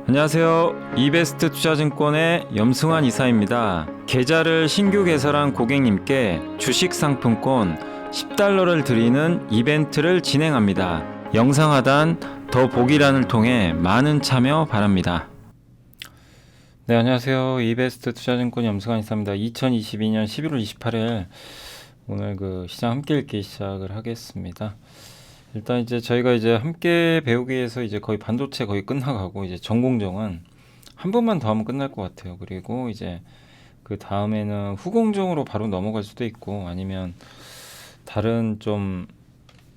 안녕하세요. 이베스트 투자증권의 염승환 이사입니다. 계좌를 신규 개설한 고객님께 주식 상품권 $10를 드리는 이벤트를 진행합니다. 영상 하단 더 보기란을 통해 많은 참여 바랍니다. 네, 안녕하세요. 이베스트 투자증권 염승환 이사입니다. 2022년 11월 28일 오늘 시장 함께 읽기 시작을 하겠습니다. 일단 이제 저희가 이제 함께 배우기에서 이제 거의 반도체 거의 끝나가고 이제 전공정은 한 번만 더 하면 끝날 것 같아요. 그리고 이제 그 다음에는 후공정으로 바로 넘어갈 수도 있고 아니면 다른 좀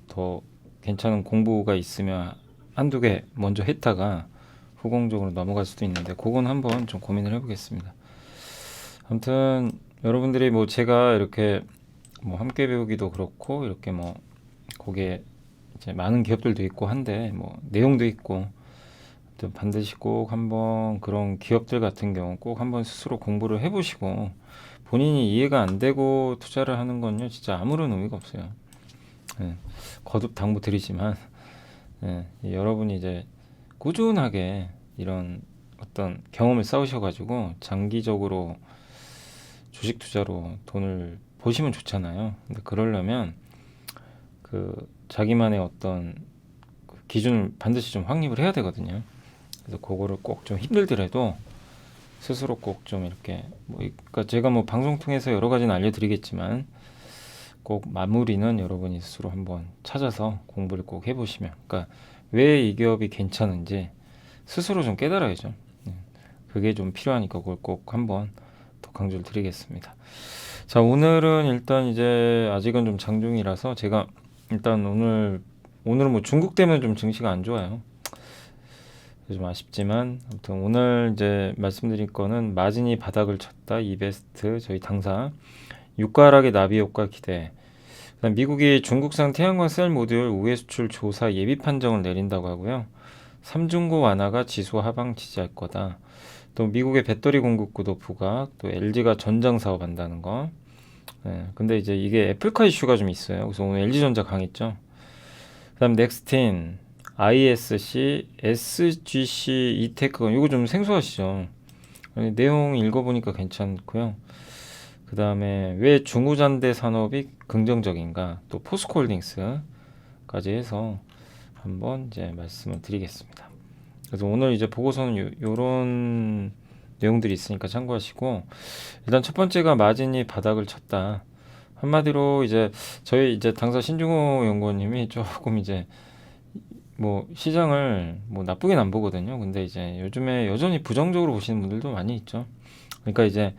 더 괜찮은 공부가 있으면 한두 개 먼저 했다가 후공정으로 넘어갈 수도 있는데 그건 한번 좀 고민을 해보겠습니다. 아무튼 여러분들이 제가 이렇게 함께 배우기도 그렇고 이렇게 거기에 이제 많은 기업들도 있고 한데 내용도 있고 반드시 꼭 한번 그런 기업들 같은 경우 꼭 한번 스스로 공부를 해보시고 본인이 이해가 안 되고 투자를 하는 건요 진짜 아무런 의미가 없어요. 거듭 당부 드리지만 여러분이 이제 꾸준하게 이런 어떤 경험을 쌓으셔가지고 장기적으로 주식 투자로 돈을 보시면 좋잖아요. 근데 그러려면 자기만의 어떤 기준을 반드시 좀 확립을 해야 되거든요. 그래서 그거를 꼭 좀 힘들더라도 스스로 꼭 좀 이렇게 그러니까 제가 방송 통해서 여러 가지는 알려드리겠지만 꼭 마무리는 여러분이 스스로 한번 찾아서 공부를 꼭 해보시면 그러니까 왜 이 기업이 괜찮은지 스스로 좀 깨달아야죠. 그게 좀 필요하니까 그걸 꼭 한번 더 강조를 드리겠습니다. 자, 오늘은 일단 이제 아직은 좀 장중이라서 제가 일단 오늘은 중국 때문에 좀 증시가 안 좋아요. 좀 아쉽지만 아무튼 오늘 이제 말씀드릴 거는 마진이 바닥을 쳤다. 이베스트 저희 당사 유가 하락의 나비 효과 기대. 그다음 미국이 중국산 태양광 셀 모듈 우회 수출 조사 예비 판정을 내린다고 하고요. 삼중고 완화가 지수 하방 지지할 거다. 또 미국의 배터리 공급구도 부각, 또 LG가 전장 사업 한다는 거. 근데 이제 이게 애플카 이슈가 좀 있어요. 그래서 오늘 LG전자 강했죠. 그다음 넥스틴, ISC, SGC, 이테크 이거 좀 생소하시죠? 내용 읽어보니까 괜찮고요. 그 다음에 왜 중후잔대 산업이 긍정적인가? 또 포스코홀딩스까지 해서 한번 이제 말씀을 드리겠습니다. 그래서 오늘 이제 보고서는 요런 내용들이 있으니까 참고하시고 일단 첫 번째가 마진이 바닥을 쳤다. 한마디로 이제 저희 이제 당사 신중호 연구원님이 조금 이제 시장을 나쁘긴 안 보거든요. 근데 이제 요즘에 여전히 부정적으로 보시는 분들도 많이 있죠. 그러니까 이제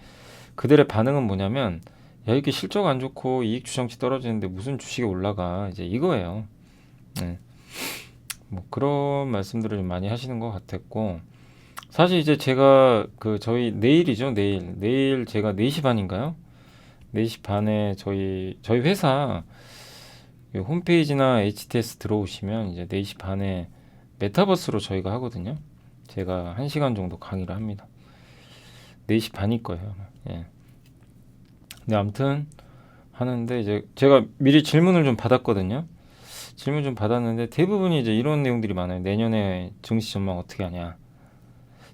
그들의 반응은 뭐냐면 야 이렇게 실적 안 좋고 이익 추정치 떨어지는데 무슨 주식이 올라가 이제 이거예요. 그런 말씀들을 좀 많이 하시는 것 같았고 사실 이제 제가 저희 내일이죠. 내일 제가 4시 반인가요? 4시 반에 저희 회사 홈페이지나 HTS 들어오시면 이제 4시 반에 메타버스로 저희가 하거든요. 제가 1시간 정도 강의를 합니다. 4시 반일 거예요. 예. 근데 아무튼 하는데 이제 제가 미리 질문을 좀 받았거든요. 질문 좀 받았는데 대부분이 이제 이런 내용들이 많아요. 내년에 증시 전망 어떻게 하냐?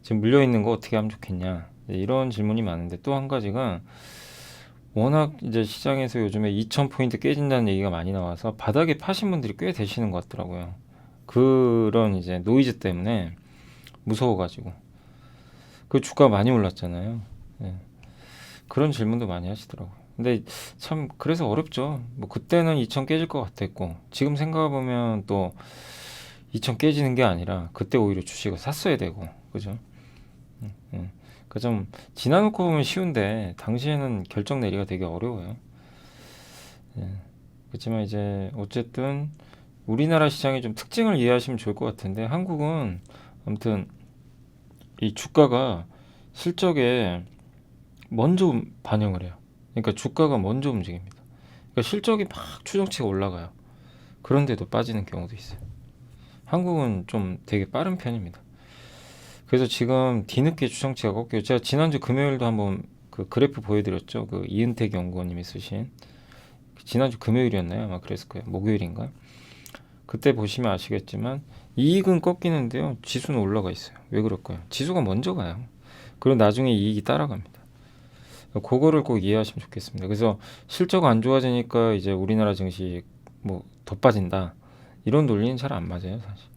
지금 물려 있는 거 어떻게 하면 좋겠냐? 이런 질문이 많은데 또 한 가지가 워낙 이제 시장에서 요즘에 2000포인트 깨진다는 얘기가 많이 나와서 바닥에 파신 분들이 꽤 되시는 것 같더라고요. 그런 이제 노이즈 때문에 무서워가지고 그 주가 많이 올랐잖아요. 예. 그런 질문도 많이 하시더라고요. 근데 참 그래서 어렵죠. 그때는 2000 깨질 것 같았고 지금 생각해보면 또 2000 깨지는 게 아니라 그때 오히려 주식을 샀어야 되고 그죠? 좀 지나놓고 보면 쉬운데 당시에는 결정 내리기가 되게 어려워요. 그렇지만 이제 어쨌든 우리나라 시장의 좀 특징을 이해하시면 좋을 것 같은데 한국은 아무튼 이 주가가 실적에 먼저 반영을 해요. 그러니까 주가가 먼저 움직입니다. 그러니까 실적이 막 추정치가 올라가요. 그런데도 빠지는 경우도 있어요. 한국은 좀 되게 빠른 편입니다. 그래서 지금 뒤늦게 추정치가 꺾여요. 제가 지난주 금요일도 한번 그래프 보여드렸죠. 이은택 연구원님이 쓰신 지난주 금요일이었나요? 아마 그랬을 거예요. 목요일인가? 그때 보시면 아시겠지만 이익은 꺾이는데요. 지수는 올라가 있어요. 왜 그럴까요? 지수가 먼저 가요. 그리고 나중에 이익이 따라갑니다. 그거를 꼭 이해하시면 좋겠습니다. 그래서 실적 안 좋아지니까 이제 우리나라 증시 뭐 더 빠진다. 이런 논리는 잘 안 맞아요, 사실.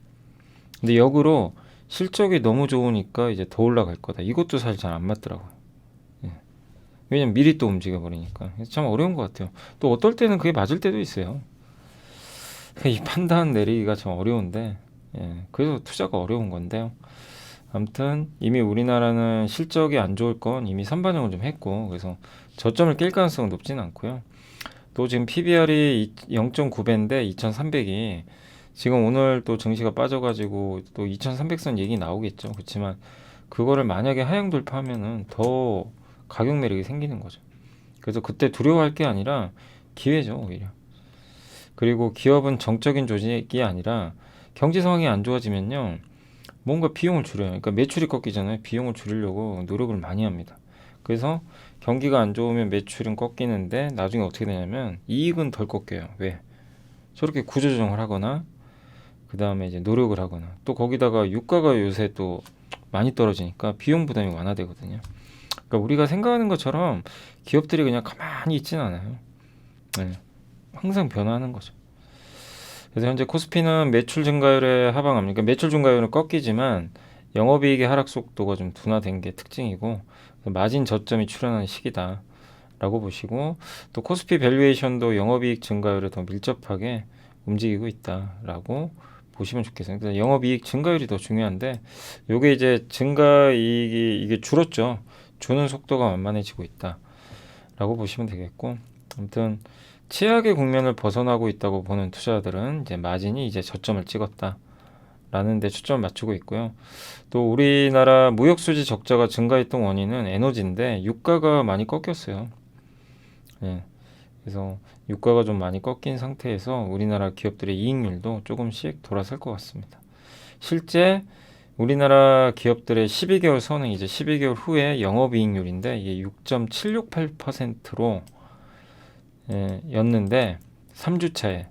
근데 역으로 실적이 너무 좋으니까 이제 더 올라갈 거다. 이것도 사실 잘 안 맞더라고요. 예. 왜냐면 미리 또 움직여 버리니까. 그래서 참 어려운 것 같아요. 또 어떨 때는 그게 맞을 때도 있어요. 이 판단 내리기가 참 어려운데, 예. 그래서 투자가 어려운 건데요. 아무튼 이미 우리나라는 실적이 안 좋을 건 이미 선반영을 좀 했고, 그래서 저점을 깰 가능성은 높지는 않고요. 또 지금 PBR이 0.9배인데 2,300이 지금 오늘 또 증시가 빠져가지고 또 2,300선 얘기 나오겠죠. 그렇지만 그거를 만약에 하향 돌파하면은 더 가격 매력이 생기는 거죠. 그래서 그때 두려워할 게 아니라 기회죠, 오히려. 그리고 기업은 정적인 조직이 아니라 경제 상황이 안 좋아지면요, 뭔가 비용을 줄여요. 그러니까 매출이 꺾이잖아요. 비용을 줄이려고 노력을 많이 합니다. 그래서 경기가 안 좋으면 매출은 꺾이는데 나중에 어떻게 되냐면 이익은 덜 꺾여요. 왜? 저렇게 구조조정을 하거나 그 다음에 이제 노력을 하거나 또 거기다가 유가가 요새 또 많이 떨어지니까 비용 부담이 완화되거든요. 그러니까 우리가 생각하는 것처럼 기업들이 그냥 가만히 있지는 않아요. 네. 항상 변화하는 거죠. 그래서 현재 코스피는 매출 증가율에 하방합니다. 그러니까 매출 증가율은 꺾이지만 영업이익의 하락 속도가 좀 둔화된 게 특징이고 마진 저점이 출현하는 시기다라고 보시고 또 코스피 밸류에이션도 영업이익 증가율에 더 밀접하게 움직이고 있다라고 보시면 좋겠어요. 그래서 영업이익 증가율이 더 중요한데 요게 이제 증가이익이 이게 줄었죠. 주는 속도가 만만해지고 있다라고 보시면 되겠고 아무튼 최악의 국면을 벗어나고 있다고 보는 투자자들은 이제 마진이 이제 저점을 찍었다라는 데 초점을 맞추고 있고요. 또 우리나라 무역수지 적자가 증가했던 원인은 에너지인데 유가가 많이 꺾였어요. 예. 그래서 유가가 좀 많이 꺾인 상태에서 우리나라 기업들의 이익률도 조금씩 돌아설 것 같습니다. 실제 우리나라 기업들의 12개월 선행 이제 12개월 후에 영업이익률인데 이게 6.768%로 였는데 3주차에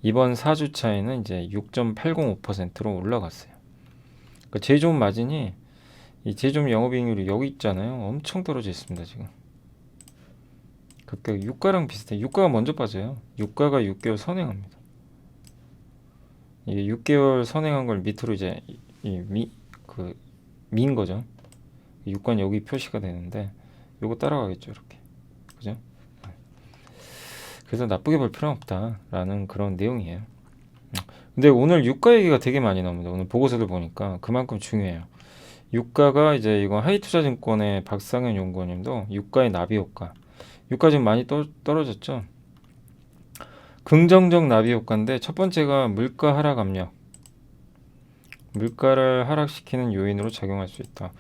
이번 4주차에는 이제 6.805%로 올라갔어요. 그러니까 제일 좋은 마진이 이 제일 좋은 영업이익률이 여기 있잖아요. 엄청 떨어져 있습니다 지금. 급격히 유가랑 비슷해. 유가가 먼저 빠져요. 유가가 6개월 선행합니다. 이게 6개월 선행한 걸 밑으로 이제 민 거죠. 유가는 여기 표시가 되는데 요거 따라가겠죠 이렇게. 그죠? 그래서 나쁘게 볼 필요는 없다라는 그런 내용이에요. 근데 오늘 유가 얘기가 되게 많이 나옵니다. 오늘 보고서를 보니까 그만큼 중요해요. 유가가 이제 이거 하이투자증권의 박상현 연구원님도 유가의 나비 효과. 유가 지금 많이 떨어졌죠. 긍정적 나비 효과인데 첫 번째가 물가 하락 압력. 물가를 하락시키는 요인으로 작용할 수 있다.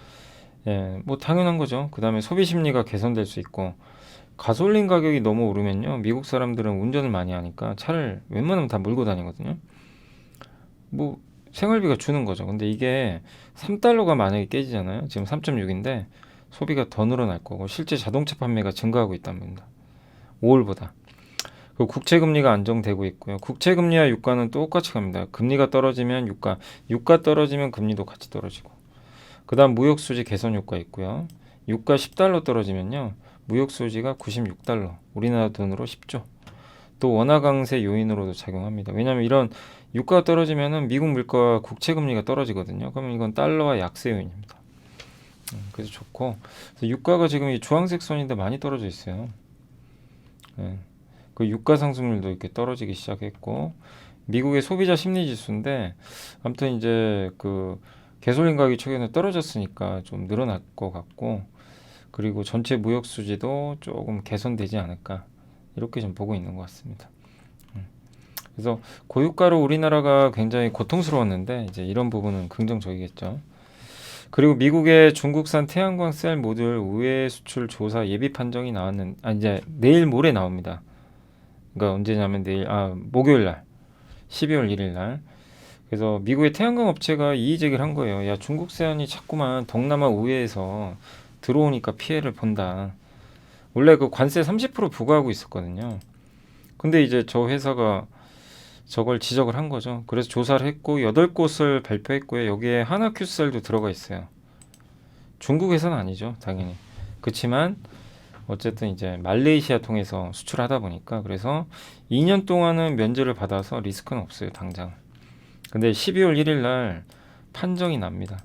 예, 뭐 당연한 거죠. 그 다음에 소비 심리가 개선될 수 있고 가솔린 가격이 너무 오르면요. 미국 사람들은 운전을 많이 하니까 차를 웬만하면 다 몰고 다니거든요. 뭐 생활비가 주는 거죠. 근데 이게 3달러가 만약에 깨지잖아요. 지금 3.6인데 소비가 더 늘어날 거고 실제 자동차 판매가 증가하고 있답니다. 5월보다. 그 국채금리가 안정되고 있고요. 국채금리와 유가는 똑같이 갑니다. 금리가 떨어지면 유가 떨어지면 금리도 같이 떨어지고. 그 다음 무역수지 개선 효과 있고요. 유가 10달러 떨어지면요. 무역수지가 96달러. 우리나라 돈으로 10조. 또 원화 강세 요인으로도 작용합니다. 왜냐하면 이런 유가가 떨어지면은 미국 물가와 국채금리가 떨어지거든요. 그러면 이건 달러와 약세 요인입니다. 그래서 좋고 그래서 유가가 지금 이 주황색 선인데 많이 떨어져 있어요. 예. 그 유가 상승률도 이렇게 떨어지기 시작했고 미국의 소비자 심리 지수인데 아무튼 이제 그 개솔린 가격이 최근에 떨어졌으니까 좀 늘어날 것 같고 그리고 전체 무역 수지도 조금 개선되지 않을까 이렇게 좀 보고 있는 것 같습니다. 그래서 고유가로 우리나라가 굉장히 고통스러웠는데 이제 이런 부분은 긍정적이겠죠. 그리고 미국의 중국산 태양광 셀 모듈 우회 수출 조사 예비 판정이 이제 내일 모레 나옵니다. 그러니까 언제냐면 목요일 날 12월 1일 날 그래서 미국의 태양광 업체가 이의 제기를 한 거예요. 야 중국산이 자꾸만 동남아 우회에서 들어오니까 피해를 본다. 원래 그 관세 30% 부과하고 있었거든요. 근데 이제 저 회사가 저걸 지적을 한 거죠. 그래서 조사를 했고 8곳을 발표했고요. 여기에 하나큐셀도 들어가 있어요. 중국에서는 아니죠, 당연히. 그렇지만 어쨌든 이제 말레이시아 통해서 수출하다 보니까 그래서 2년 동안은 면제를 받아서 리스크는 없어요, 당장. 근데 12월 1일 날 판정이 납니다.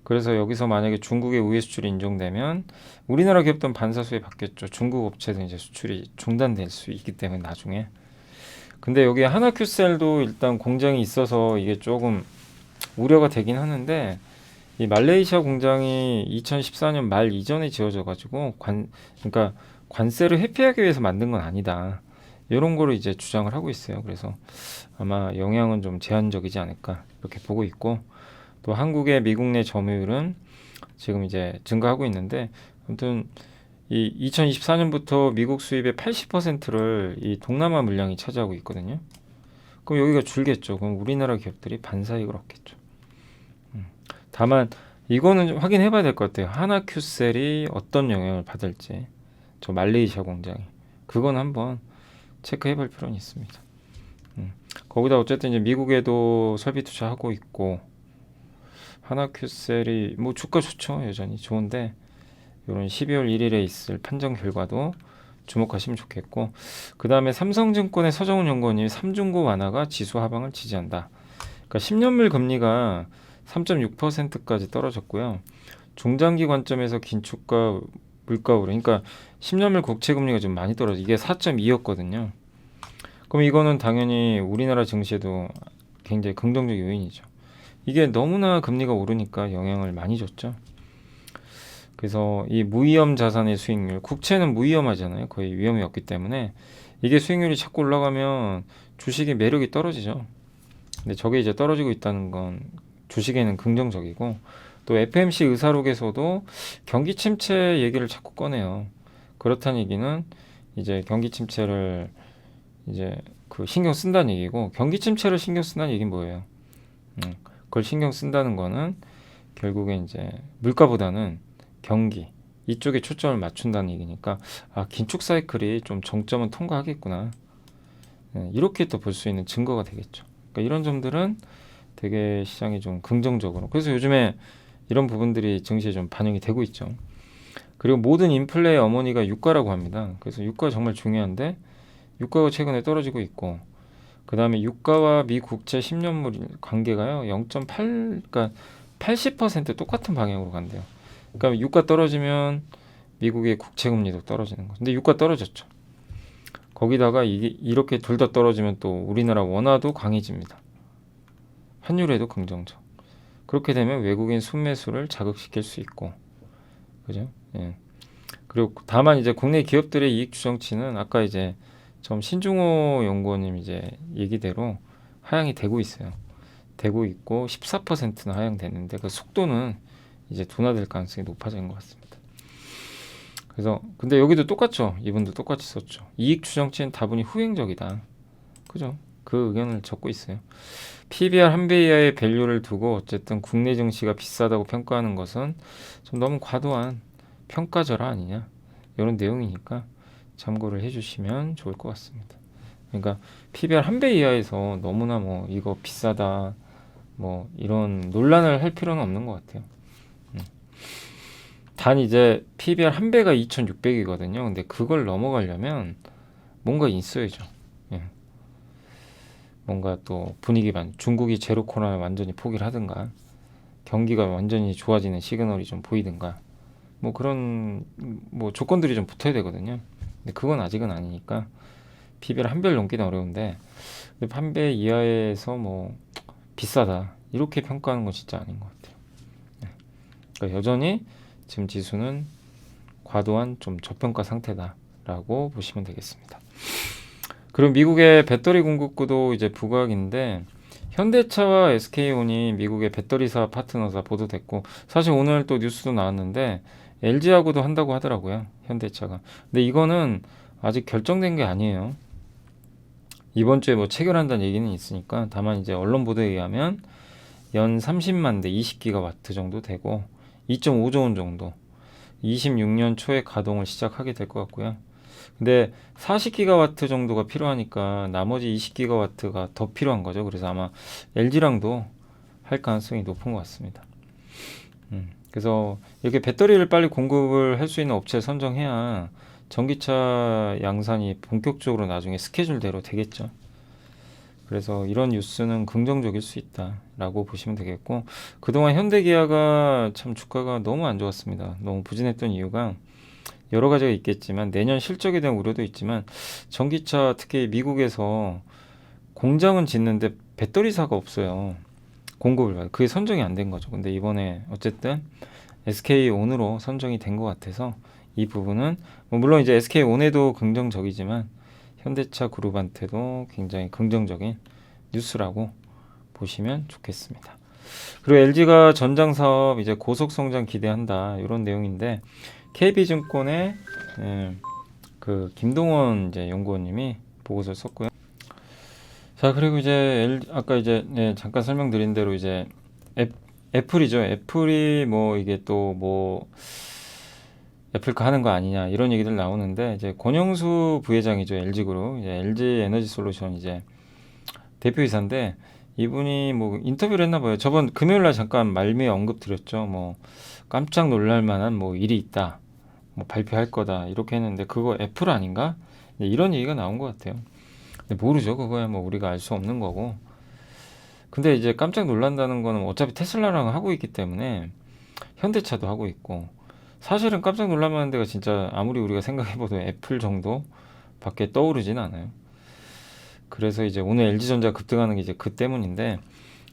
그래서 여기서 만약에 중국의 우회 수출이 인정되면 우리나라 기업들은 반사수에 받겠죠. 중국 업체도 이제 수출이 중단될 수 있기 때문에 나중에. 근데 여기 하나큐셀도 일단 공장이 있어서 이게 조금 우려가 되긴 하는데 이 말레이시아 공장이 2014년 말 이전에 지어져 가지고 그러니까 관세를 회피하기 위해서 만든 건 아니다. 이런 거를 이제 주장을 하고 있어요. 그래서 아마 영향은 좀 제한적이지 않을까 이렇게 보고 있고 또 한국의 미국 내 점유율은 지금 이제 증가하고 있는데 아무튼 이 2024년부터 미국 수입의 80%를 이 동남아 물량이 차지하고 있거든요. 그럼 여기가 줄겠죠. 그럼 우리나라 기업들이 반사이익을 얻겠죠. 다만 이거는 좀 확인해 봐야 될 것 같아요. 하나큐셀이 어떤 영향을 받을지 저 말레이시아 공장이 그건 한번 체크해 볼 필요는 있습니다. 거기다 어쨌든 이제 미국에도 설비 투자하고 있고 하나큐셀이 뭐 주가 좋죠. 여전히 좋은데 이런 12월 1일에 있을 판정 결과도 주목하시면 좋겠고 그 다음에 삼성증권의 서정훈 연구원이 3중고 완화가 지수 하방을 지지한다. 그러니까 10년물 금리가 3.6%까지 떨어졌고요. 중장기 관점에서 긴축과 물가 우려 그러니까 10년물 국채 금리가 좀 많이 떨어져 이게 4.2였거든요. 그럼 이거는 당연히 우리나라 증시에도 굉장히 긍정적 요인이죠. 이게 너무나 금리가 오르니까 영향을 많이 줬죠. 그래서 이 무위험 자산의 수익률, 국채는 무위험하잖아요. 거의 위험이 없기 때문에 이게 수익률이 자꾸 올라가면 주식의 매력이 떨어지죠. 근데 저게 이제 떨어지고 있다는 건 주식에는 긍정적이고 또 FMC 의사록에서도 경기 침체 얘기를 자꾸 꺼내요. 그렇다는 얘기는 이제 경기 침체를 이제 그 신경 쓴다는 얘기고 경기 침체를 신경 쓴다는 얘기는 뭐예요? 그걸 신경 쓴다는 거는 결국에 이제 물가보다는 경기 이쪽에 초점을 맞춘다는 얘기니까 아 긴축 사이클이 좀 정점은 통과하겠구나 이렇게 또 볼 수 있는 증거가 되겠죠. 그러니까 이런 점들은 되게 시장이 좀 긍정적으로 그래서 요즘에 이런 부분들이 증시에 좀 반영이 되고 있죠. 그리고 모든 인플레의 어머니가 유가라고 합니다. 그래서 유가 정말 중요한데 유가가 최근에 떨어지고 있고 그 다음에 유가와 미 국채 10년물 관계가요 0.8 그러니까 80% 똑같은 방향으로 간대요. 그러니까 유가 떨어지면 미국의 국채 금리도 떨어지는 거. 근데 유가 떨어졌죠. 거기다가 이게 이렇게 둘 다 떨어지면 또 우리나라 원화도 강해집니다. 환율에도 긍정적. 그렇게 되면 외국인 순매수를 자극시킬 수 있고, 그죠? 예. 그리고 다만 이제 국내 기업들의 이익 추정치는 아까 이제 좀 신중호 연구원님 이제 얘기대로 하향이 되고 있어요. 되고 있고 14%는 하향됐는데 그 속도는 이제 둔화될 가능성이 높아진 것 같습니다. 그래서 근데 여기도 똑같죠. 이분도 똑같이 썼죠. 이익 추정치는 다분히 후행적이다. 그죠? 그 의견을 적고 있어요. PBR 한 배 이하의 밸류를 두고 어쨌든 국내 증시가 비싸다고 평가하는 것은 좀 너무 과도한 평가절하 아니냐 이런 내용이니까 참고를 해주시면 좋을 것 같습니다. 그러니까 PBR 한 배 이하에서 너무나 뭐 이거 비싸다 뭐 이런 논란을 할 필요는 없는 것 같아요. 단 이제 PBR 한 배가 2,600이거든요. 근데 그걸 넘어가려면 뭔가 있어야죠. 예. 뭔가 또 분위기 중국이 제로 코로나 완전히 포기를 하든가 경기가 완전히 좋아지는 시그널이 좀 보이든가 뭐 그런 뭐 조건들이 좀 붙어야 되거든요. 근데 그건 아직은 아니니까 PBR 한 배를 넘기는 어려운데 한 배 이하에서 뭐 비싸다 이렇게 평가하는 건 진짜 아닌 것 같아요. 네. 그러니까 여전히 지금 지수는 과도한 좀 저평가 상태다라고 보시면 되겠습니다. 그리고 미국의 배터리 공급구도 이제 부각인데 현대차와 SK온이 미국의 배터리사 파트너사 보도됐고 사실 오늘 또 뉴스도 나왔는데 LG하고도 한다고 하더라고요. 현대차가. 근데 이거는 아직 결정된 게 아니에요. 이번 주에 뭐 체결한다는 얘기는 있으니까 다만 이제 언론 보도에 의하면 연 30만 대 20기가와트 정도 되고 2.5조 원 정도 26년 초에 가동을 시작하게 될 것 같고요. 근데 40기가와트 정도가 필요하니까 나머지 20기가와트가 더 필요한 거죠. 그래서 아마 LG랑도 할 가능성이 높은 것 같습니다. 그래서 이렇게 배터리를 빨리 공급을 할 수 있는 업체 선정해야 전기차 양산이 본격적으로 나중에 스케줄대로 되겠죠. 그래서 이런 뉴스는 긍정적일 수 있다라고 보시면 되겠고, 그동안 현대기아가 참 주가가 너무 안 좋았습니다. 너무 부진했던 이유가 여러 가지가 있겠지만 내년 실적에 대한 우려도 있지만 전기차 특히 미국에서 공장은 짓는데 배터리사가 없어요. 공급을 받아. 그게 선정이 안 된 거죠. 근데 이번에 어쨌든 SK온으로 선정이 된 것 같아서 이 부분은 뭐 물론 이제 SK온에도 긍정적이지만 현대차 그룹한테도 굉장히 긍정적인 뉴스라고 보시면 좋겠습니다. 그리고 LG가 전장 사업 이제 고속 성장 기대한다 이런 내용인데 KB증권의 그 김동원 이제 연구원님이 보고서를 썼고요. 자, 그리고 이제 아까 이제 잠깐 설명드린 대로 이제 애플이죠. 애플이 뭐 이게 또 뭐 애플카 하는 거 아니냐 이런 얘기들 나오는데 이제 권영수 부회장이죠. LG그룹 이제 LG 에너지 솔루션 이제 대표이사인데 이분이 뭐 인터뷰를 했나 봐요. 저번 금요일 날 잠깐 말미에 언급 드렸죠. 뭐 깜짝 놀랄 만한 뭐 일이 있다. 뭐 발표할 거다. 이렇게 했는데 그거 애플 아닌가? 이런 얘기가 나온 것 같아요. 근데 모르죠. 그거야 뭐 우리가 알 수 없는 거고. 근데 이제 깜짝 놀란다는 거는 어차피 테슬라랑 하고 있기 때문에 현대차도 하고 있고 사실은 깜짝 놀랄 만한 데가 진짜 아무리 우리가 생각해봐도 애플 정도밖에 떠오르진 않아요. 그래서 이제 오늘 LG전자 급등하는 게 이제 그 때문인데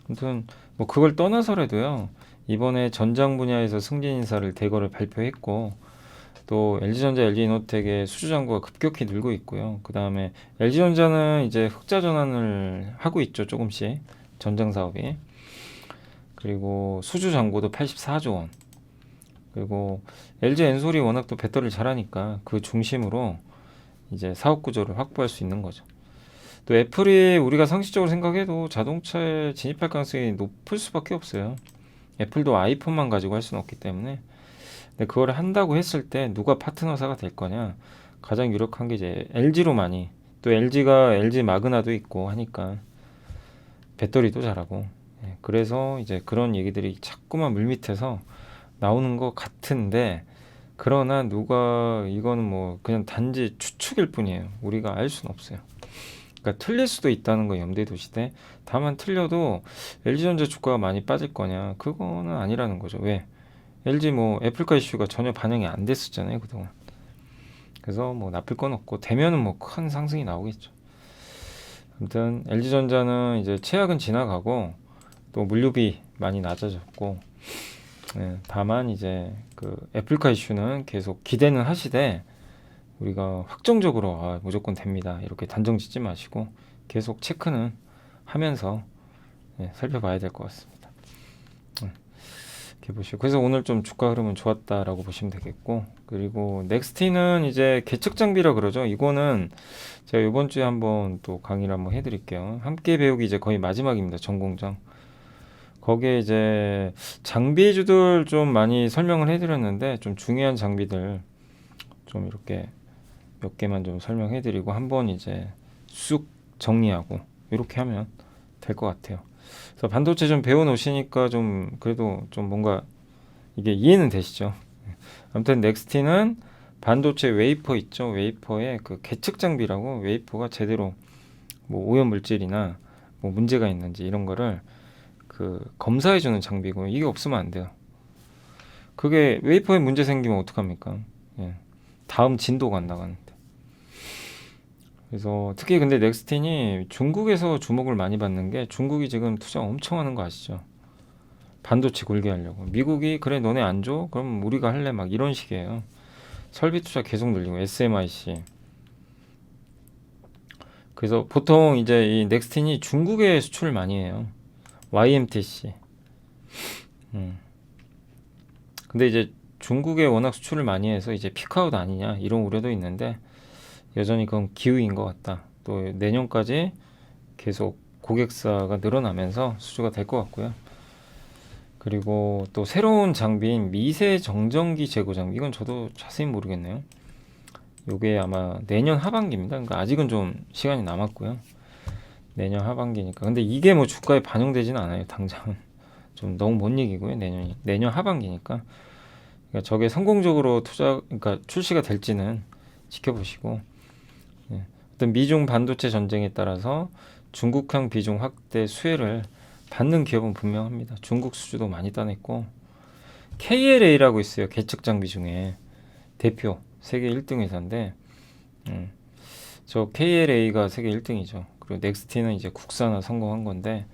아무튼 뭐 그걸 떠나서라도요. 이번에 전장 분야에서 승진 인사를 대거를 발표했고 또 LG전자, LG이노텍의 수주 잔고가 급격히 늘고 있고요. 그 다음에 LG전자는 이제 흑자 전환을 하고 있죠. 조금씩 전장 사업이. 그리고 수주 잔고도 84조 원. 그리고 LG 엔솔이 워낙 또 배터리를 잘하니까 그 중심으로 이제 사업 구조를 확보할 수 있는 거죠. 또 애플이 우리가 상식적으로 생각해도 자동차에 진입할 가능성이 높을 수밖에 없어요. 애플도 아이폰만 가지고 할 수는 없기 때문에. 근데 그걸 한다고 했을 때 누가 파트너사가 될 거냐? 가장 유력한 게 이제 LG로 많이. 또 LG가 LG 마그나도 있고 하니까 배터리도 잘하고. 그래서 이제 그런 얘기들이 자꾸만 물밑에서 나오는 것 같은데 그러나 누가 이거는 뭐 그냥 단지 추측일 뿐이에요. 우리가 알 수는 없어요. 그러니까 틀릴 수도 있다는 거 염두에 두시되 다만 틀려도 LG전자 주가가 많이 빠질 거냐? 그거는 아니라는 거죠. 왜? LG 뭐 애플카 이슈가 전혀 반영이 안 됐었잖아요 그동안. 그래서 뭐 나쁠 건 없고 되면은 뭐 큰 상승이 나오겠죠. 아무튼 LG전자는 이제 최악은 지나가고 또 물류비 많이 낮아졌고 다만 이제 그 애플카 이슈는 계속 기대는 하시되 우리가 확정적으로 무조건 됩니다 이렇게 단정 짓지 마시고 계속 체크는 하면서 살펴봐야 될 것 같습니다. 이렇게 보시고 그래서 오늘 좀 주가 흐름은 좋았다라고 보시면 되겠고 그리고 넥스티는 이제 개척 장비라 그러죠. 이거는 제가 이번 주에 한번 또 강의를 한번 해드릴게요. 함께 배우기 이제 거의 마지막입니다. 전공정. 거기에 이제 장비주들 좀 많이 설명을 해드렸는데 좀 중요한 장비들 좀 이렇게 몇 개만 좀 설명해드리고 한번 이제 쑥 정리하고 이렇게 하면 될 것 같아요. 그래서 반도체 좀 배워놓으시니까 좀 그래도 좀 뭔가 이게 이해는 되시죠? 아무튼 넥스티는 반도체 웨이퍼 있죠? 웨이퍼의 그 계측 장비라고 웨이퍼가 제대로 뭐 오염 물질이나 뭐 문제가 있는지 이런 거를 그 검사해주는 장비고 이게 없으면 안 돼요. 그게 웨이퍼에 문제 생기면 어떡합니까? 다음 진도가 안 나가는데. 그래서 특히 근데 넥스틴이 중국에서 주목을 많이 받는 게 중국이 지금 투자 엄청 하는 거 아시죠? 반도체 굴게 하려고. 미국이 그래 너네 안 줘? 그럼 우리가 할래? 막 이런 식이에요. 설비 투자 계속 늘리고 SMIC. 그래서 보통 이제 이 넥스틴이 중국에 수출을 많이 해요. YMTC. 근데 이제 중국에 워낙 수출을 많이 해서 이제 피크아웃 아니냐 이런 우려도 있는데 여전히 그건 기우인 것 같다. 또 내년까지 계속 고객사가 늘어나면서 수주가 될 것 같고요. 그리고 또 새로운 장비인 미세 정전기 제거 장비 이건 저도 자세히 모르겠네요. 요게 아마 내년 하반기입니다. 그러니까 아직은 좀 시간이 남았고요. 내년 하반기니까. 근데 이게 뭐 주가에 반영되지는 않아요. 당장은 좀 너무 먼 얘기고요. 내년 하반기니까. 그러니까 저게 성공적으로 그러니까 출시가 될지는 지켜보시고. 예. 어떤 미중 반도체 전쟁에 따라서 중국향 비중 확대 수혜를 받는 기업은 분명합니다. 중국 수주도 많이 따냈고 KLA라고 있어요. 계측 장비 중에 대표 세계 1등 회사인데 저 KLA가 세계 1등이죠. 그리고 넥스티는 이제 국산화 성공한 건데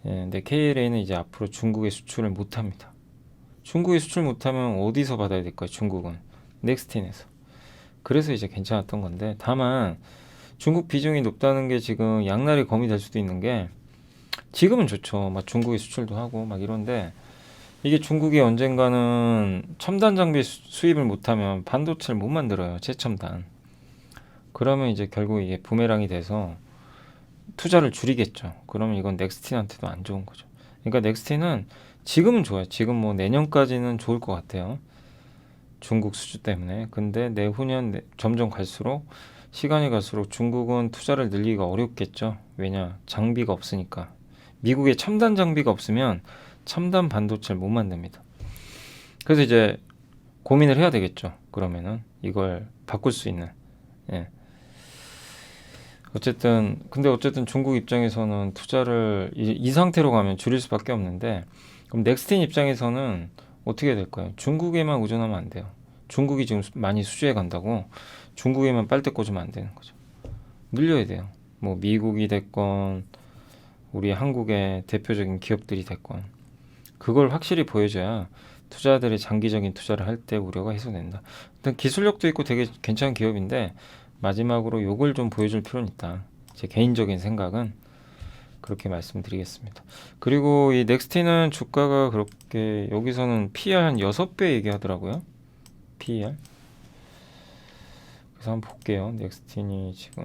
근데 KLA는 이제 앞으로 중국에 수출을 못합니다. 중국에 수출 못하면 어디서 받아야 될까요? 중국은 넥스틴에서. 그래서 이제 괜찮았던 건데 다만 중국 비중이 높다는 게 지금 양날의 검이 될 수도 있는 게 지금은 좋죠. 막 중국에 수출도 하고 막 이런데 이게 중국이 언젠가는 첨단 장비 수입을 못하면 반도체를 못 만들어요. 최첨단. 그러면 이제 결국 이게 부메랑이 돼서 투자를 줄이겠죠. 그러면 이건 넥스틴한테도 안 좋은 거죠. 그러니까 넥스틴은 지금은 좋아요. 지금 뭐 내년까지는 좋을 것 같아요. 중국 수주 때문에. 근데 내후년 점점 갈수록 시간이 갈수록 중국은 투자를 늘리기가 어렵겠죠. 왜냐? 장비가 없으니까. 미국에 첨단 장비가 없으면 첨단 반도체를 못 만듭니다. 그래서 이제 고민을 해야 되겠죠. 그러면은 이걸 바꿀 수 있는. 예. 근데 어쨌든 중국 입장에서는 투자를 이 상태로 가면 줄일 수밖에 없는데, 그럼 넥스틴 입장에서는 어떻게 될까요? 중국에만 의존하면 안 돼요. 중국이 지금 많이 수주해 간다고 중국에만 빨대 꽂으면 안 되는 거죠. 늘려야 돼요. 뭐 미국이 됐건 우리 한국의 대표적인 기업들이 됐건 그걸 확실히 보여줘야 투자들이 장기적인 투자를 할 때 우려가 해소된다. 일단 기술력도 있고 되게 괜찮은 기업인데 마지막으로 요걸 좀 보여줄 필요는 있다. 제 개인적인 생각은 그렇게 말씀드리겠습니다. 그리고 이 넥스틴은 주가가 그렇게 여기서는 PER 한 6배 얘기하더라고요. PER. 그래서 한번 볼게요. 넥스틴이 지금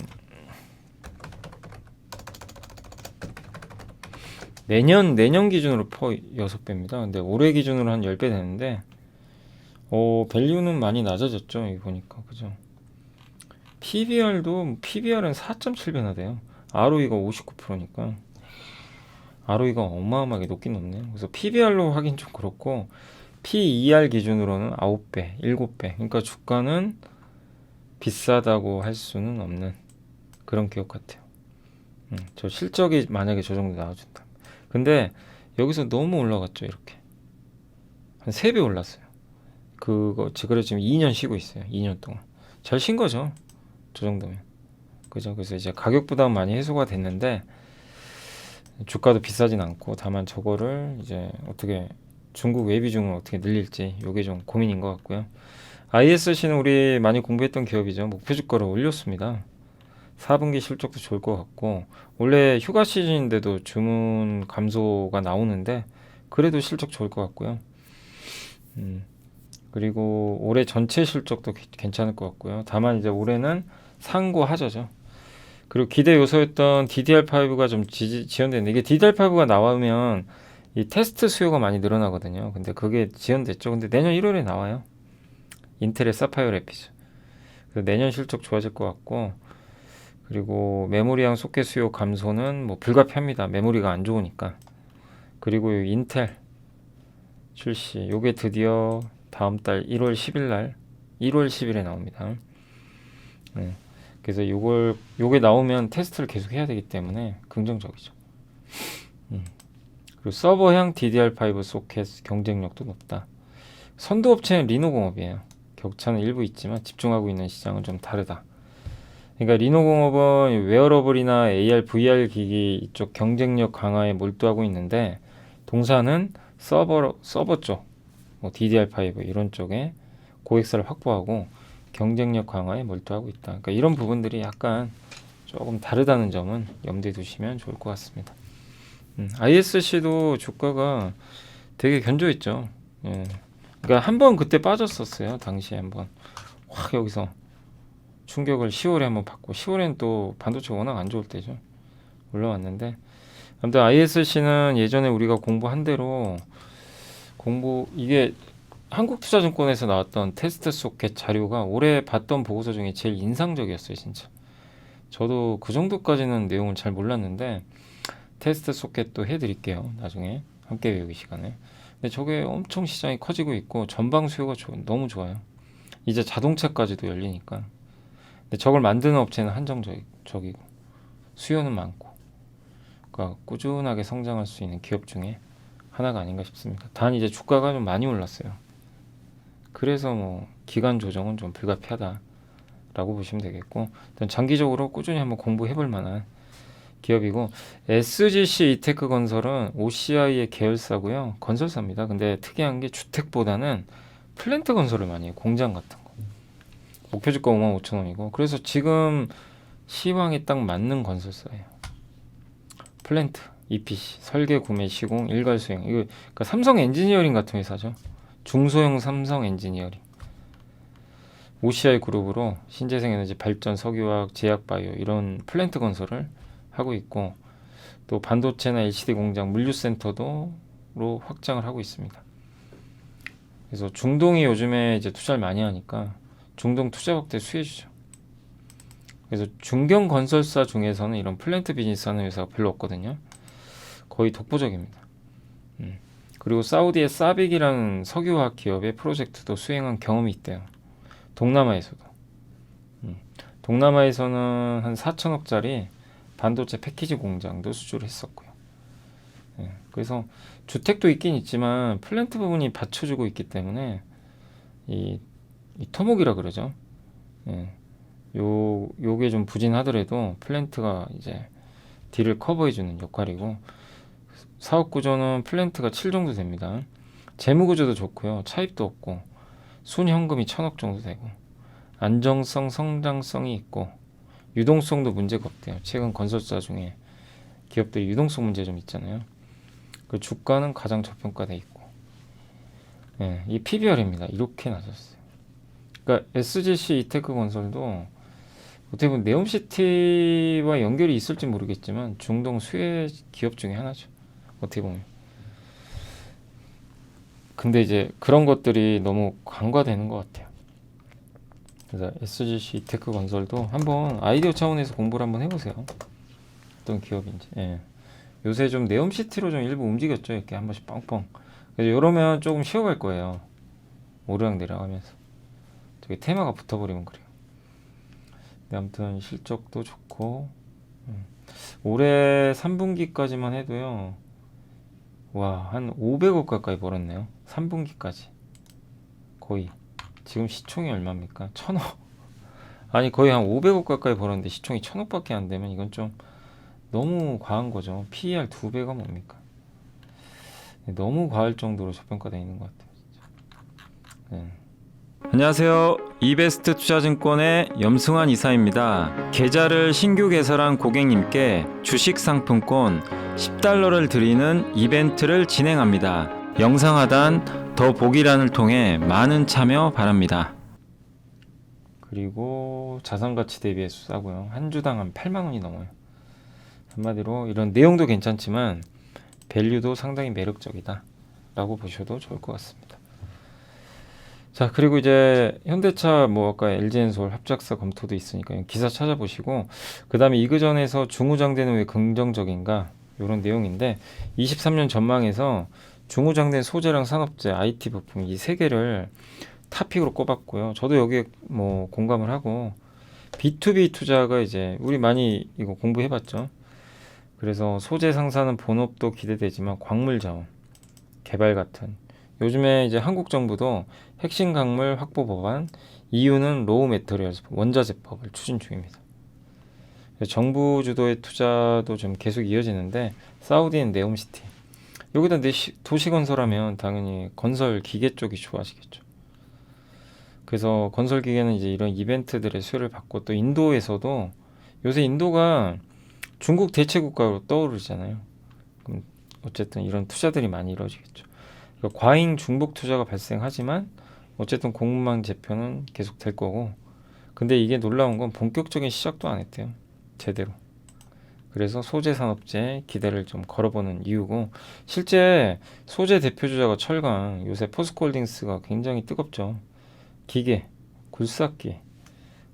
내년 기준으로 퍼 6배입니다. 근데 올해 기준으로 한 10배 되는데 밸류는 많이 낮아졌죠. 이거 보니까. 그죠? PBR은 4.7배나 돼요. ROE가 59%니까. ROE가 어마어마하게 높긴 높네요. 그래서 PBR로 하긴 좀 그렇고 PER 기준으로는 9배, 7배. 그러니까 주가는 비싸다고 할 수는 없는 그런 기업 같아요. 저 실적이 만약에 저 정도 나와준다. 근데 여기서 너무 올라갔죠. 이렇게 한 3배 올랐어요. 그래서 지금 2년 쉬고 있어요. 2년 동안 잘 쉰 거죠. 저 정도면. 그죠? 그래서 이제 가격 부담 많이 해소가 됐는데 주가도 비싸진 않고 다만 저거를 이제 어떻게 중국 외 비중을 어떻게 늘릴지 요게 좀 고민인 것 같고요. ISC는 우리 많이 공부했던 기업이죠. 목표 주가를 올렸습니다. 4분기 실적도 좋을 것 같고 원래 휴가 시즌인데도 주문 감소가 나오는데 그래도 실적 좋을 것 같고요. 그리고 올해 전체 실적도 괜찮을 것 같고요. 다만 이제 올해는 상고 하저죠. 그리고 기대 요소였던 DDR5가 좀 지연됐는데 이게 DDR5가 나오면 이 테스트 수요가 많이 늘어나거든요. 근데 그게 지연됐죠. 근데 내년 1월에 나와요. 인텔의 사파이어 래피드. 그래서 내년 실적 좋아질 것 같고 그리고 메모리형 소켓 수요 감소는 뭐 불가피합니다. 메모리가 안 좋으니까. 그리고 인텔 출시 요게 드디어 다음 달 1월 10일 날 1월 10일에 나옵니다. 네. 그래서 요게 나오면 테스트를 계속 해야 되기 때문에 긍정적이죠. 그리고 서버형 DDR5 소켓 경쟁력도 높다. 선두업체는 리노공업이에요. 격차는 일부 있지만 집중하고 있는 시장은 좀 다르다. 그러니까 리노공업은 웨어러블이나 AR, VR 기기 이쪽 경쟁력 강화에 몰두하고 있는데 동사는 서버 쪽, 뭐 DDR5 이런 쪽에 고객사를 확보하고 경쟁력 강화에 몰두하고 있다. 그러니까 이런 부분들이 약간 조금 다르다는 점은 염두에 두시면 좋을 것 같습니다. ISC도 주가가 되게 견조했죠. 예. 그러니까 한번 그때 빠졌었어요. 당시에 한번 확 여기서 충격을 10월에 한번 받고 10월엔 또 반도체 워낙 안 좋을 때죠. 올라왔는데 아무튼 ISC는 예전에 우리가 공부한 대로 이게 한국투자증권에서 나왔던 테스트 소켓 자료가 올해 봤던 보고서 중에 제일 인상적이었어요, 진짜. 저도 그 정도까지는 내용을 잘 몰랐는데 테스트 소켓도 해드릴게요, 나중에 함께 배우기 시간에. 근데 저게 엄청 시장이 커지고 있고 전방 수요가 너무 좋아요. 이제 자동차까지도 열리니까. 근데 저걸 만드는 업체는 한정적이고 수요는 많고, 그러니까 꾸준하게 성장할 수 있는 기업 중에 하나가 아닌가 싶습니다. 단 이제 주가가 좀 많이 올랐어요. 그래서 뭐 기간 조정은 좀 불가피하다라고 보시면 되겠고, 일단 장기적으로 꾸준히 한번 공부해 볼 만한 기업이고, SGC 이테크 건설은 OCI의 계열사고요. 건설사입니다. 근데 특이한 게 주택보다는 플랜트 건설을 많이 해요. 공장 같은 거. 목표 주가 55,000원이고, 그래서 지금 시황에 딱 맞는 건설사예요. 플랜트, EPC, 설계, 구매, 시공, 일괄 수행. 이거 그러니까 삼성 엔지니어링 같은 회사죠. 중소형 삼성 엔지니어링. OCI 그룹으로 신재생 에너지 발전, 석유화학, 제약바이오 이런 플랜트 건설을 하고 있고, 또 반도체나 LCD 공장, 물류센터도 로 확장을 하고 있습니다. 그래서 중동이 요즘에 이제 투자를 많이 하니까 중동 투자 확대 수혜주죠. 그래서 중견 건설사 중에서는 이런 플랜트 비즈니스 하는 회사가 별로 없거든요. 거의 독보적입니다. 그리고 사우디의 사빅이라는 석유화학 기업의 프로젝트도 수행한 경험이 있대요. 동남아에서도. 동남아에서는 한 4천억짜리 반도체 패키지 공장도 수주를 했었고요. 그래서 주택도 있긴 있지만 플랜트 부분이 받쳐주고 있기 때문에 이 토목이라 그러죠. 요게 좀 부진하더라도 플랜트가 이제 딜을 커버해주는 역할이고, 사업 구조는 플랜트가 7 정도 됩니다. 재무 구조도 좋고요. 차입도 없고 순현금이 1,000억 정도 되고, 안정성, 성장성이 있고, 유동성도 문제가 없대요. 최근 건설사 중에 기업들이 유동성 문제 좀 있잖아요. 그 주가는 가장 저평가돼 있고, 이 PBR입니다. 이렇게 낮았어요. 그러니까 SGC 이테크 건설도 어떻게 보면 네옴시티와 연결이 있을지 모르겠지만 중동 수혜 기업 중에 하나죠. 어떻게 보면. 근데 이제 그런 것들이 너무 간과되는 것 같아요. 그래서 SGC 이테크 건설도 한번 아이디어 차원에서 공부를 한번 해보세요. 어떤 기업인지. 요새 좀 네옴시티로 좀 일부 움직였죠. 이렇게 한 번씩 뻥뻥. 그래서 이러면 조금 쉬어갈 거예요. 오르락 내려가면서. 저기 테마가 붙어버리면 그래요. 근데 아무튼 실적도 좋고, 올해 3분기까지만 해도요, 와, 한 500억 가까이 벌었네요. 3분기까지. 거의. 지금 시총이 얼마입니까? 1,000억. 아니, 거의 한 500억 가까이 벌었는데 시총이 1,000억밖에 안 되면 이건 좀 너무 과한 거죠. PER 2배가 뭡니까? 너무 과할 정도로 저평가되어 있는 것 같아요. 진짜. 안녕하세요. 이베스트 투자증권의 염승환 이사입니다. 계좌를 신규 개설한 고객님께 주식 상품권 $10를 드리는 이벤트를 진행합니다. 영상 하단 더 보기란을 통해 많은 참여 바랍니다. 그리고 자산가치 대비해서 싸고요. 한 주당 한 8만 원이 넘어요. 한마디로 이런 내용도 괜찮지만 밸류도 상당히 매력적이다 라고 보셔도 좋을 것 같습니다. 자, 그리고 이제 현대차 뭐 아까 LG엔솔 합작사 검토도 있으니까 기사 찾아보시고, 그 다음에 이그전에서 중후장대는 왜 긍정적인가 이런 내용인데, 23년 전망에서 중후장대 소재랑 산업재, IT 부품 이 세 개를 탑픽으로 꼽았고요. 저도 여기에 뭐 공감을 하고, B2B 투자가 이제 우리 많이 이거 공부해봤죠. 그래서 소재 상사는 본업도 기대되지만 광물 자원 개발 같은, 요즘에 이제 한국 정부도 핵심 광물 확보 법안, EU는 로우 매터리얼스 원자재법을 추진 중입니다. 정부 주도의 투자도 좀 계속 이어지는데, 사우디엔 네옴시티, 여기다 도시 건설하면 당연히 건설 기계 쪽이 좋아지겠죠. 그래서 건설 기계는 이제 이런 이벤트들의 수혜를 받고, 또 인도에서도 요새 인도가 중국 대체 국가로 떠오르잖아요. 그럼 어쨌든 이런 투자들이 많이 이루어지겠죠. 그러니까 과잉 중복 투자가 발생하지만 어쨌든 공급망 재편은 계속 될 거고, 근데 이게 놀라운 건 본격적인 시작도 안 했대요. 제대로. 그래서 소재 산업재에 기대를 좀 걸어보는 이유고, 실제 소재 대표 주자가 철강, 요새 포스코홀딩스가 굉장히 뜨겁죠. 기계, 굴삭기,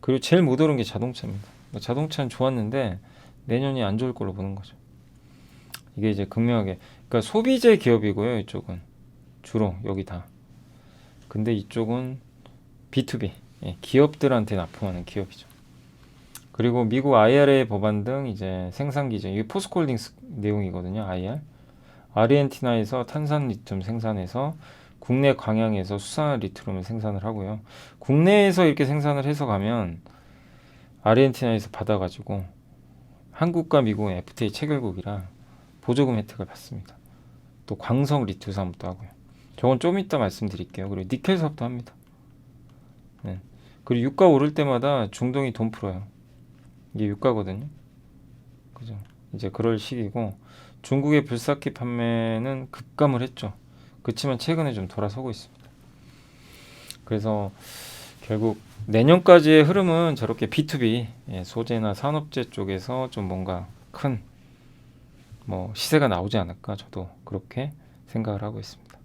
그리고 제일 못 오른 게 자동차입니다. 자동차는 좋았는데 내년이 안 좋을 걸로 보는 거죠. 이게 이제 극명하게, 그러니까 소비재 기업이고요. 이쪽은 주로 여기 다. 근데 이쪽은 B2B, 예, 기업들한테 납품하는 기업이죠. 그리고 미국 IRA 법안 등 이제 생산 기준, 이게 포스코홀딩스 내용이거든요. IR. 아르헨티나에서 탄산 리튬 생산해서 국내 광양에서 수산 리튬을 생산을 하고요. 국내에서 이렇게 생산을 해서 가면 아르헨티나에서 받아가지고 한국과 미국은 FTA 체결국이라 보조금 혜택을 받습니다. 또 광석 리튬 사업도 하고요. 저건 좀 이따 말씀드릴게요. 그리고 니켈 사업도 합니다. 네. 그리고 유가 오를 때마다 중동이 돈 풀어요. 이게 유가거든요. 그죠? 이제 그럴 시기고, 중국의 불삭기 판매는 급감을 했죠. 그렇지만 최근에 좀 돌아서고 있습니다. 그래서 결국 내년까지의 흐름은 저렇게 B2B, 예, 소재나 산업재 쪽에서 좀 뭔가 큰 뭐 시세가 나오지 않을까, 저도 그렇게 생각을 하고 있습니다.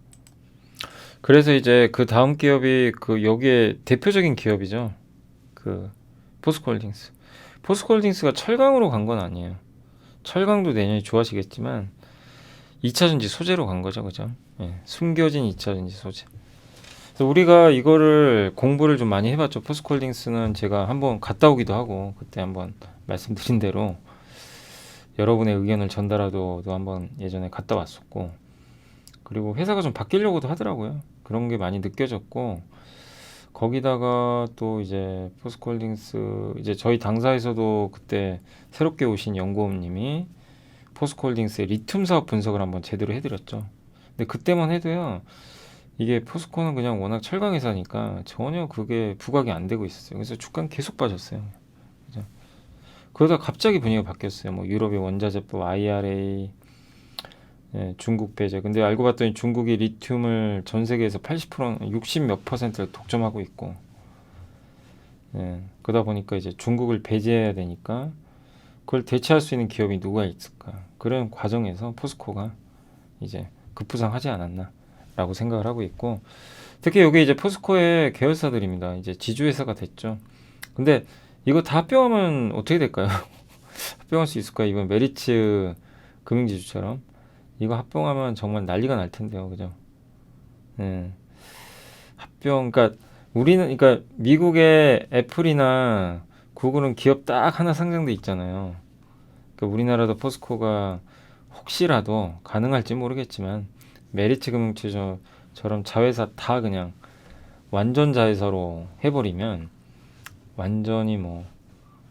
그래서 이제 그 다음 기업이 그 여기에 대표적인 기업이죠. 그 포스코홀딩스. 포스코홀딩스가 철강으로 간 건 아니에요. 철강도 내년에 좋아지겠지만 2차전지 소재로 간 거죠, 그죠? 예, 숨겨진 2차전지 소재. 그래서 우리가 이거를 공부를 좀 많이 해봤죠. 포스코홀딩스는 제가 한번 갔다 오기도 하고, 그때 한번 말씀드린 대로 여러분의 의견을 전달하도도 한번 예전에 갔다 왔었고, 그리고 회사가 좀 바뀌려고도 하더라고요. 그런 게 많이 느껴졌고, 거기다가 또 이제 포스코홀딩스, 이제 저희 당사에서도 그때 새롭게 오신 연구원님이 포스코홀딩스의 리튬 사업 분석을 한번 제대로 해드렸죠. 근데 그때만 해도요, 이게 포스코는 그냥 워낙 철강 회사니까 전혀 그게 부각이 안 되고 있었어요. 그래서 주가는 계속 빠졌어요. 그죠? 그러다 갑자기 분위기가 바뀌었어요. 뭐 유럽의 원자재법, IRA, 예, 중국 배제. 근데 알고 봤더니 중국이 리튬을 전 세계에서 80%, 60 몇 퍼센트를 독점하고 있고, 예, 그러다 보니까 이제 중국을 배제해야 되니까 그걸 대체할 수 있는 기업이 누가 있을까? 그런 과정에서 포스코가 이제 급부상하지 않았나라고 생각을 하고 있고, 특히 여기 이제 포스코의 계열사들입니다. 이제 지주회사가 됐죠. 근데 이거 다 합병하면 어떻게 될까요? 합병할 수 있을까요? 이번 메리츠 금융지주처럼 이거 합병하면 정말 난리가 날 텐데요, 그죠? 예. 합병, 그러니까 우리는, 그러니까 미국의 애플이나 구글은 기업 딱 하나 상장돼 있잖아요. 그러니까 우리나라도 포스코가 혹시라도 가능할지 모르겠지만 메리츠 금융지주처럼 자회사 다 그냥 완전 자회사로 해버리면 완전히 뭐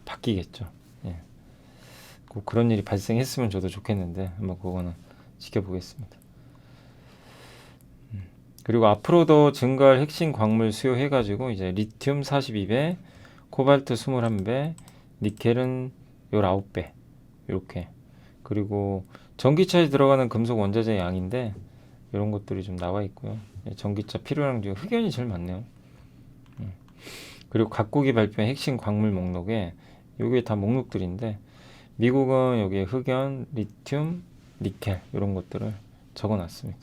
바뀌겠죠. 예. 꼭 그런 일이 발생했으면 저도 좋겠는데 한번 그거는 지켜보겠습니다. 그리고 앞으로도 증가할 핵심 광물 수요 해가지고 이제 리튬 42배, 코발트 21배, 니켈은 19배 이렇게. 그리고 전기차에 들어가는 금속 원자재 양인데 이런 것들이 좀 나와 있고요. 전기차 필요량 중에 흑연이 제일 많네요. 그리고 각국이 발표한 핵심 광물 목록에 이게 다 목록들인데, 미국은 여기에 흑연, 리튬, 니켈 이런 것들을 적어놨습니다.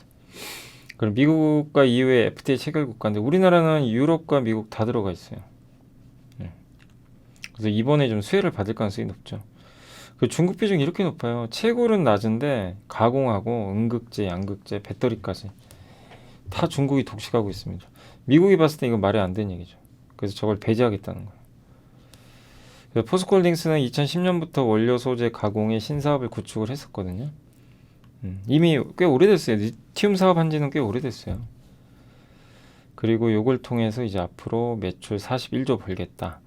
그럼 미국과 EU의 FTA 체결 국가인데 우리나라는 유럽과 미국 다 들어가 있어요. 그래서 이번에 좀 수혜를 받을 가능성이 높죠. 그 중국 비중이 이렇게 높아요. 채굴은 낮은데 가공하고 음극재, 양극재, 배터리까지 다 중국이 독식하고 있습니다. 미국이 봤을 때 이거 말이 안 되는 얘기죠. 그래서 저걸 배제하겠다는 거예요. 그래서 포스코홀딩스는 2010년부터 원료 소재 가공의 신사업을 구축을 했었거든요. 이미 꽤 오래됐어요. 리튬 사업 한 지는 꽤 오래됐어요. 그리고 요걸 통해서 이제 앞으로 매출 41조 벌겠다.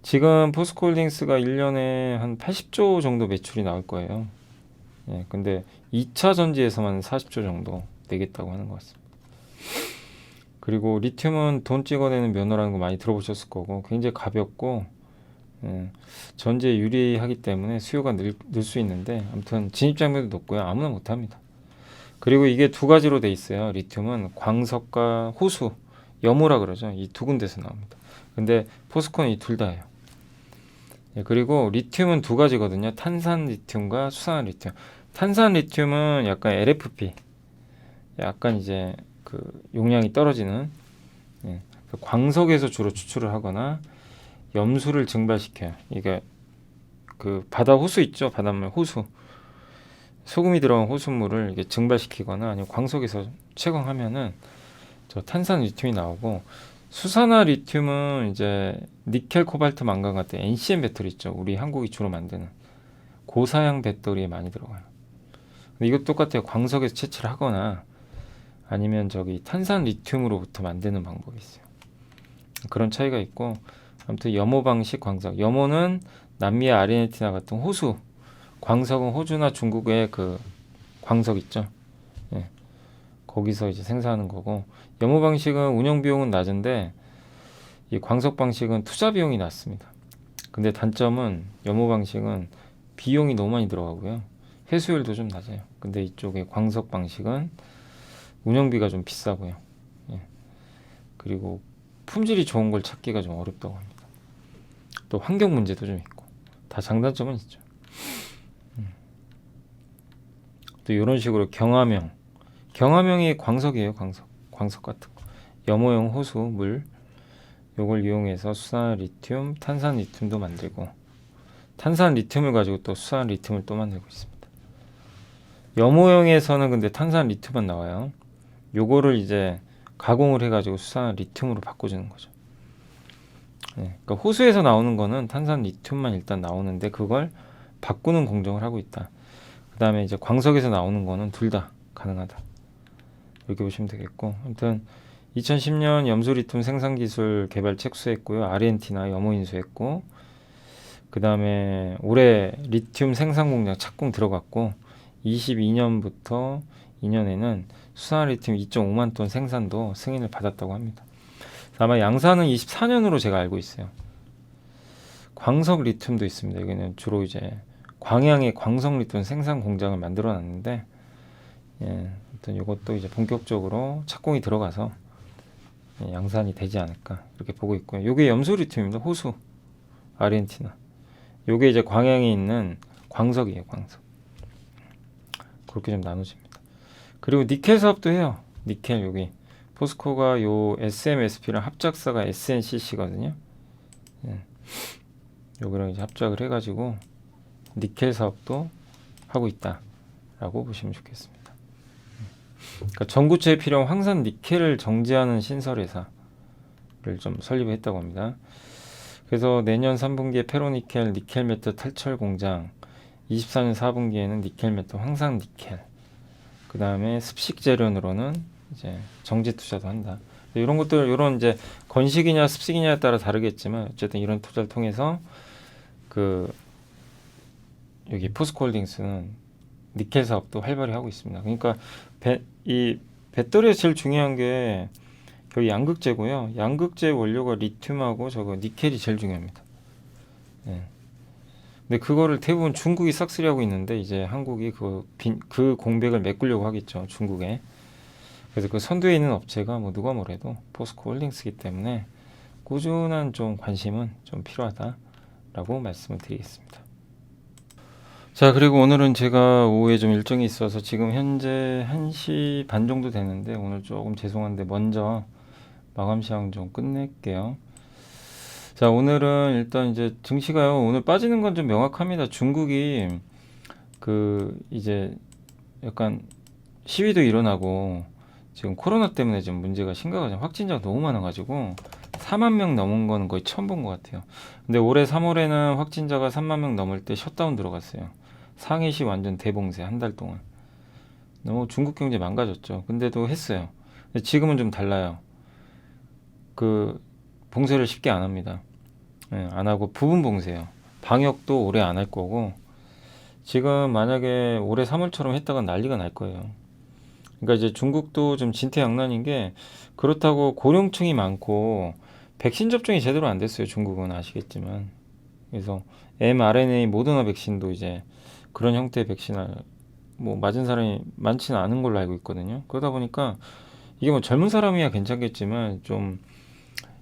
지금 포스코홀딩스가 1년에 한 80조 정도 매출이 나올 거예요. 예, 근데 2차 전지에서만 40조 정도 내겠다고 하는 것 같습니다. 그리고 리튬은 돈 찍어내는 면허라는 거 많이 들어보셨을 거고 굉장히 가볍고, 예, 전지에 유리하기 때문에 수요가 늘 수 있는데, 아무튼 진입 장벽도 높고요. 아무나 못합니다. 그리고 이게 두 가지로 돼 있어요. 리튬은 광석과 호수, 염호라 그러죠. 이 두 군데서 나옵니다. 근데 포스코는 이 둘 다예요. 예, 그리고 리튬은 두 가지거든요. 탄산 리튬과 수산화 리튬. 탄산 리튬은 약간 LFP, 약간 이제 그 용량이 떨어지는, 예, 그 광석에서 주로 추출을 하거나 염수를 증발시켜요. 이게 그 바다 호수 있죠? 바닷물 호수. 소금이 들어간 호수물을 이게 증발시키거나 아니면 광석에서 채광하면은 저 탄산 리튬이 나오고, 수산화 리튬은 이제 니켈, 코발트, 망간 같은 NCM 배터리 있죠. 우리 한국이 주로 만드는 고사양 배터리에 많이 들어가요. 근데 이것 똑같아요. 광석에서 채취를 하거나 아니면 저기 탄산 리튬으로부터 만드는 방법이 있어요. 그런 차이가 있고, 아무튼 염호 방식 광석. 염호는 남미의 아르헨티나 같은 호수, 광석은 호주나 중국의 그 광석 있죠. 예, 거기서 이제 생산하는 거고, 염호 방식은 운영 비용은 낮은데 이 광석 방식은 투자 비용이 낮습니다. 근데 단점은 염호 방식은 비용이 너무 많이 들어가고요. 회수율도 좀 낮아요. 근데 이쪽에 광석 방식은 운영비가 좀 비싸고요. 예, 그리고 품질이 좋은 걸 찾기가 좀 어렵다고 합니다. 또 환경 문제도 좀 있고, 다 장단점은 있죠. 또 이런 식으로 경화명이 광석이에요. 광석 같은 거. 염호용 호수 물, 요걸 이용해서 수산 리튬, 탄산 리튬도 만들고, 탄산 리튬을 가지고 또 수산 리튬을 또 만들고 있습니다. 염호용에서는 근데 탄산 리튬만 나와요. 요거를 이제 가공을 해가지고 수산 리튬으로 바꿔주는 거죠. 네, 그러니까 호수에서 나오는 거는 탄산 리튬만 일단 나오는데 그걸 바꾸는 공정을 하고 있다. 그 다음에 이제 광석에서 나오는 거는 둘 다 가능하다. 이렇게 보시면 되겠고, 아무튼 2010년 염수 리튬 생산 기술 개발 착수했고요. 아르헨티나 염호 인수했고, 그 다음에 올해 리튬 생산 공장 착공 들어갔고, 22년부터 2년에는 수산 리튬 2.5만 톤 생산도 승인을 받았다고 합니다. 아마 양산은 24년으로 제가 알고 있어요. 광석 리튬도 있습니다. 여기는 주로 이제 광양의 광석 리튬 생산 공장을 만들어 놨는데, 예, 아무튼 이것도 이제 본격적으로 착공이 들어가서 양산이 되지 않을까 이렇게 보고 있고요. 요게 염수 리튬입니다. 호수 아르헨티나. 요게 이제 광양에 있는 광석이에요. 광석. 그렇게 좀 나눠집니다. 그리고 니켈 사업도 해요. 니켈 여기 포스코가 요 SMSP랑 합작사가 SNCC거든요. 예. 여기랑 이제 합작을 해가지고 니켈 사업도 하고 있다라고 보시면 좋겠습니다. 그러니까 전구체에 필요한 황산 니켈을 정제하는 신설회사를 좀 설립했다고 합니다. 그래서 내년 3분기에 페로니켈, 니켈 메탈 탈철 공장, 24년 4분기에는 니켈 메탈 황산 니켈, 그 다음에 습식 재련으로는 이제 정제 투자도 한다. 이런 것들, 이런 이제 건식이냐 습식이냐에 따라 다르겠지만 어쨌든 이런 투자를 통해서 그 여기 포스코홀딩스는 니켈 사업도 활발히 하고 있습니다. 그러니까 이 배터리에 제일 중요한 게 여기 양극재고요. 양극재 원료가 리튬하고 저거 니켈이 제일 중요합니다. 네. 근데 그거를 대부분 중국이 싹쓸이 하고 있는데 이제 한국이 그 공백을 메꾸려고 하겠죠. 중국에. 그래서 그 선두에 있는 업체가 뭐 누가 뭐래도 포스코홀딩스이기 때문에 꾸준한 좀 관심은 좀 필요하다라고 말씀을 드리겠습니다. 자, 그리고 오늘은 제가 오후에 좀 일정이 있어서 지금 현재 1시 반 정도 되는데 오늘 조금 죄송한데 먼저 마감 시황 좀 끝낼게요. 자, 오늘은 일단 이제 증시가요. 오늘 빠지는 건 좀 명확합니다. 중국이 그 이제 약간 시위도 일어나고 지금 코로나 때문에 좀 문제가 심각하죠. 확진자가 너무 많아가지고 4만 명 넘은 거는 거의 처음 본 것 같아요. 근데 올해 3월에는 확진자가 3만 명 넘을 때 셧다운 들어갔어요. 상해시 완전 대봉쇄 한 달 동안. 너무 중국 경제 망가졌죠. 근데도 했어요. 근데 지금은 좀 달라요. 그 봉쇄를 쉽게 안 합니다. 예, 안 하고 부분 봉쇄요. 방역도 올해 안 할 거고 지금 만약에 올해 3월처럼 했다가 난리가 날 거예요. 그러니까 이제 중국도 좀 진퇴양난인 게 그렇다고 고령층이 많고 백신 접종이 제대로 안 됐어요. 중국은 아시겠지만. 그래서 mRNA 모더나 백신도 이제 그런 형태의 백신을 뭐 맞은 사람이 많지는 않은 걸로 알고 있거든요. 그러다 보니까 이게 뭐 젊은 사람이야 괜찮겠지만 좀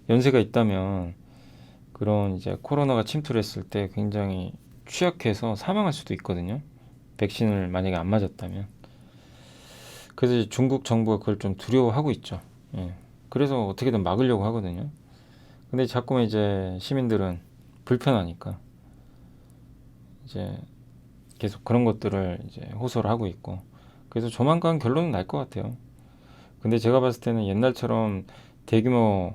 연세가 있다면 그런 이제 코로나가 침투를 했을 때 굉장히 취약해서 사망할 수도 있거든요. 백신을 만약에 안 맞았다면. 그래서 이제 중국 정부가 그걸 좀 두려워하고 있죠. 예. 그래서 어떻게든 막으려고 하거든요. 근데 자꾸만 이제 시민들은 불편하니까 이제 계속 그런 것들을 이제 호소를 하고 있고, 그래서 조만간 결론은 날 것 같아요. 근데 제가 봤을 때는 옛날처럼 대규모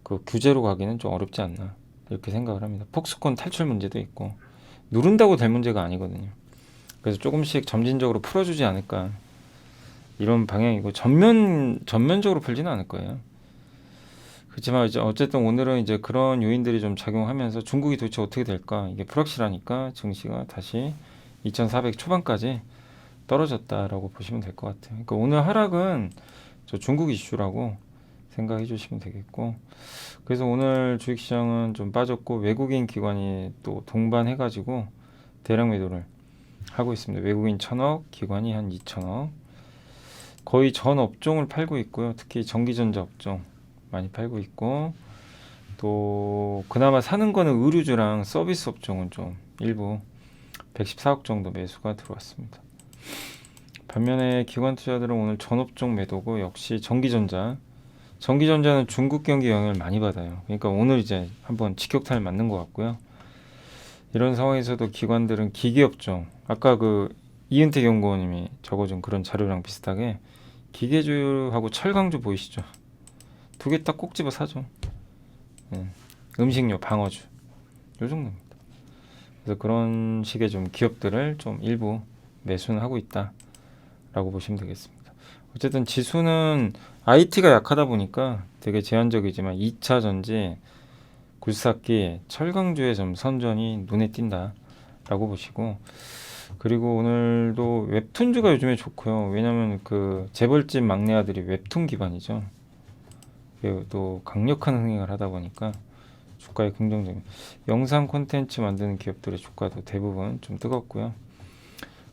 그 규제로 가기는 좀 어렵지 않나 이렇게 생각을 합니다. 폭스콘 탈출 문제도 있고 누른다고 될 문제가 아니거든요. 그래서 조금씩 점진적으로 풀어주지 않을까 이런 방향이고, 전면적으로 풀지는 않을 거예요. 그렇지만 이제 어쨌든 오늘은 이제 그런 요인들이 좀 작용하면서 중국이 도대체 어떻게 될까 이게 불확실하니까 증시가 다시 2,400 초반까지 떨어졌다라고 보시면 될 것 같아요. 그러니까 오늘 하락은 저 중국 이슈라고 생각해 주시면 되겠고, 그래서 오늘 주식시장은 좀 빠졌고 외국인 기관이 또 동반해가지고 대량 매도를 하고 있습니다. 외국인 1,000억, 기관이 한 2,000억, 거의 전 업종을 팔고 있고요. 특히 전기전자 업종 많이 팔고 있고, 또 그나마 사는 거는 의류주랑 서비스 업종은 좀 일부 114억 정도 매수가 들어왔습니다. 반면에 기관 투자들은 오늘 전 업종 매도고, 역시 전기전자는 중국 경기 영향을 많이 받아요. 그러니까 오늘 이제 한번 직격탄을 맞는 것 같고요. 이런 상황에서도 기관들은 기계업종, 아까 그 이은택 연구원님이 적어준 그런 자료랑 비슷하게 기계주하고 철강주 보이시죠? 두 개 딱 꼭 집어 사죠. 음식료, 방어주 요 정도입니다. 그래서 그런 식의 좀 기업들을 좀 일부 매수는 하고 있다라고 보시면 되겠습니다. 어쨌든 지수는 IT가 약하다 보니까 되게 제한적이지만 2차 전지, 굴삭기, 철강주의 좀 선전이 눈에 띈다라고 보시고, 그리고 오늘도 웹툰주가 요즘에 좋고요. 왜냐면 그 재벌집 막내 아들이 웹툰 기반이죠. 또 강력한 흥행을 하다 보니까 주가에 긍정적인, 영상 콘텐츠 만드는 기업들의 주가도 대부분 좀 뜨겁고요.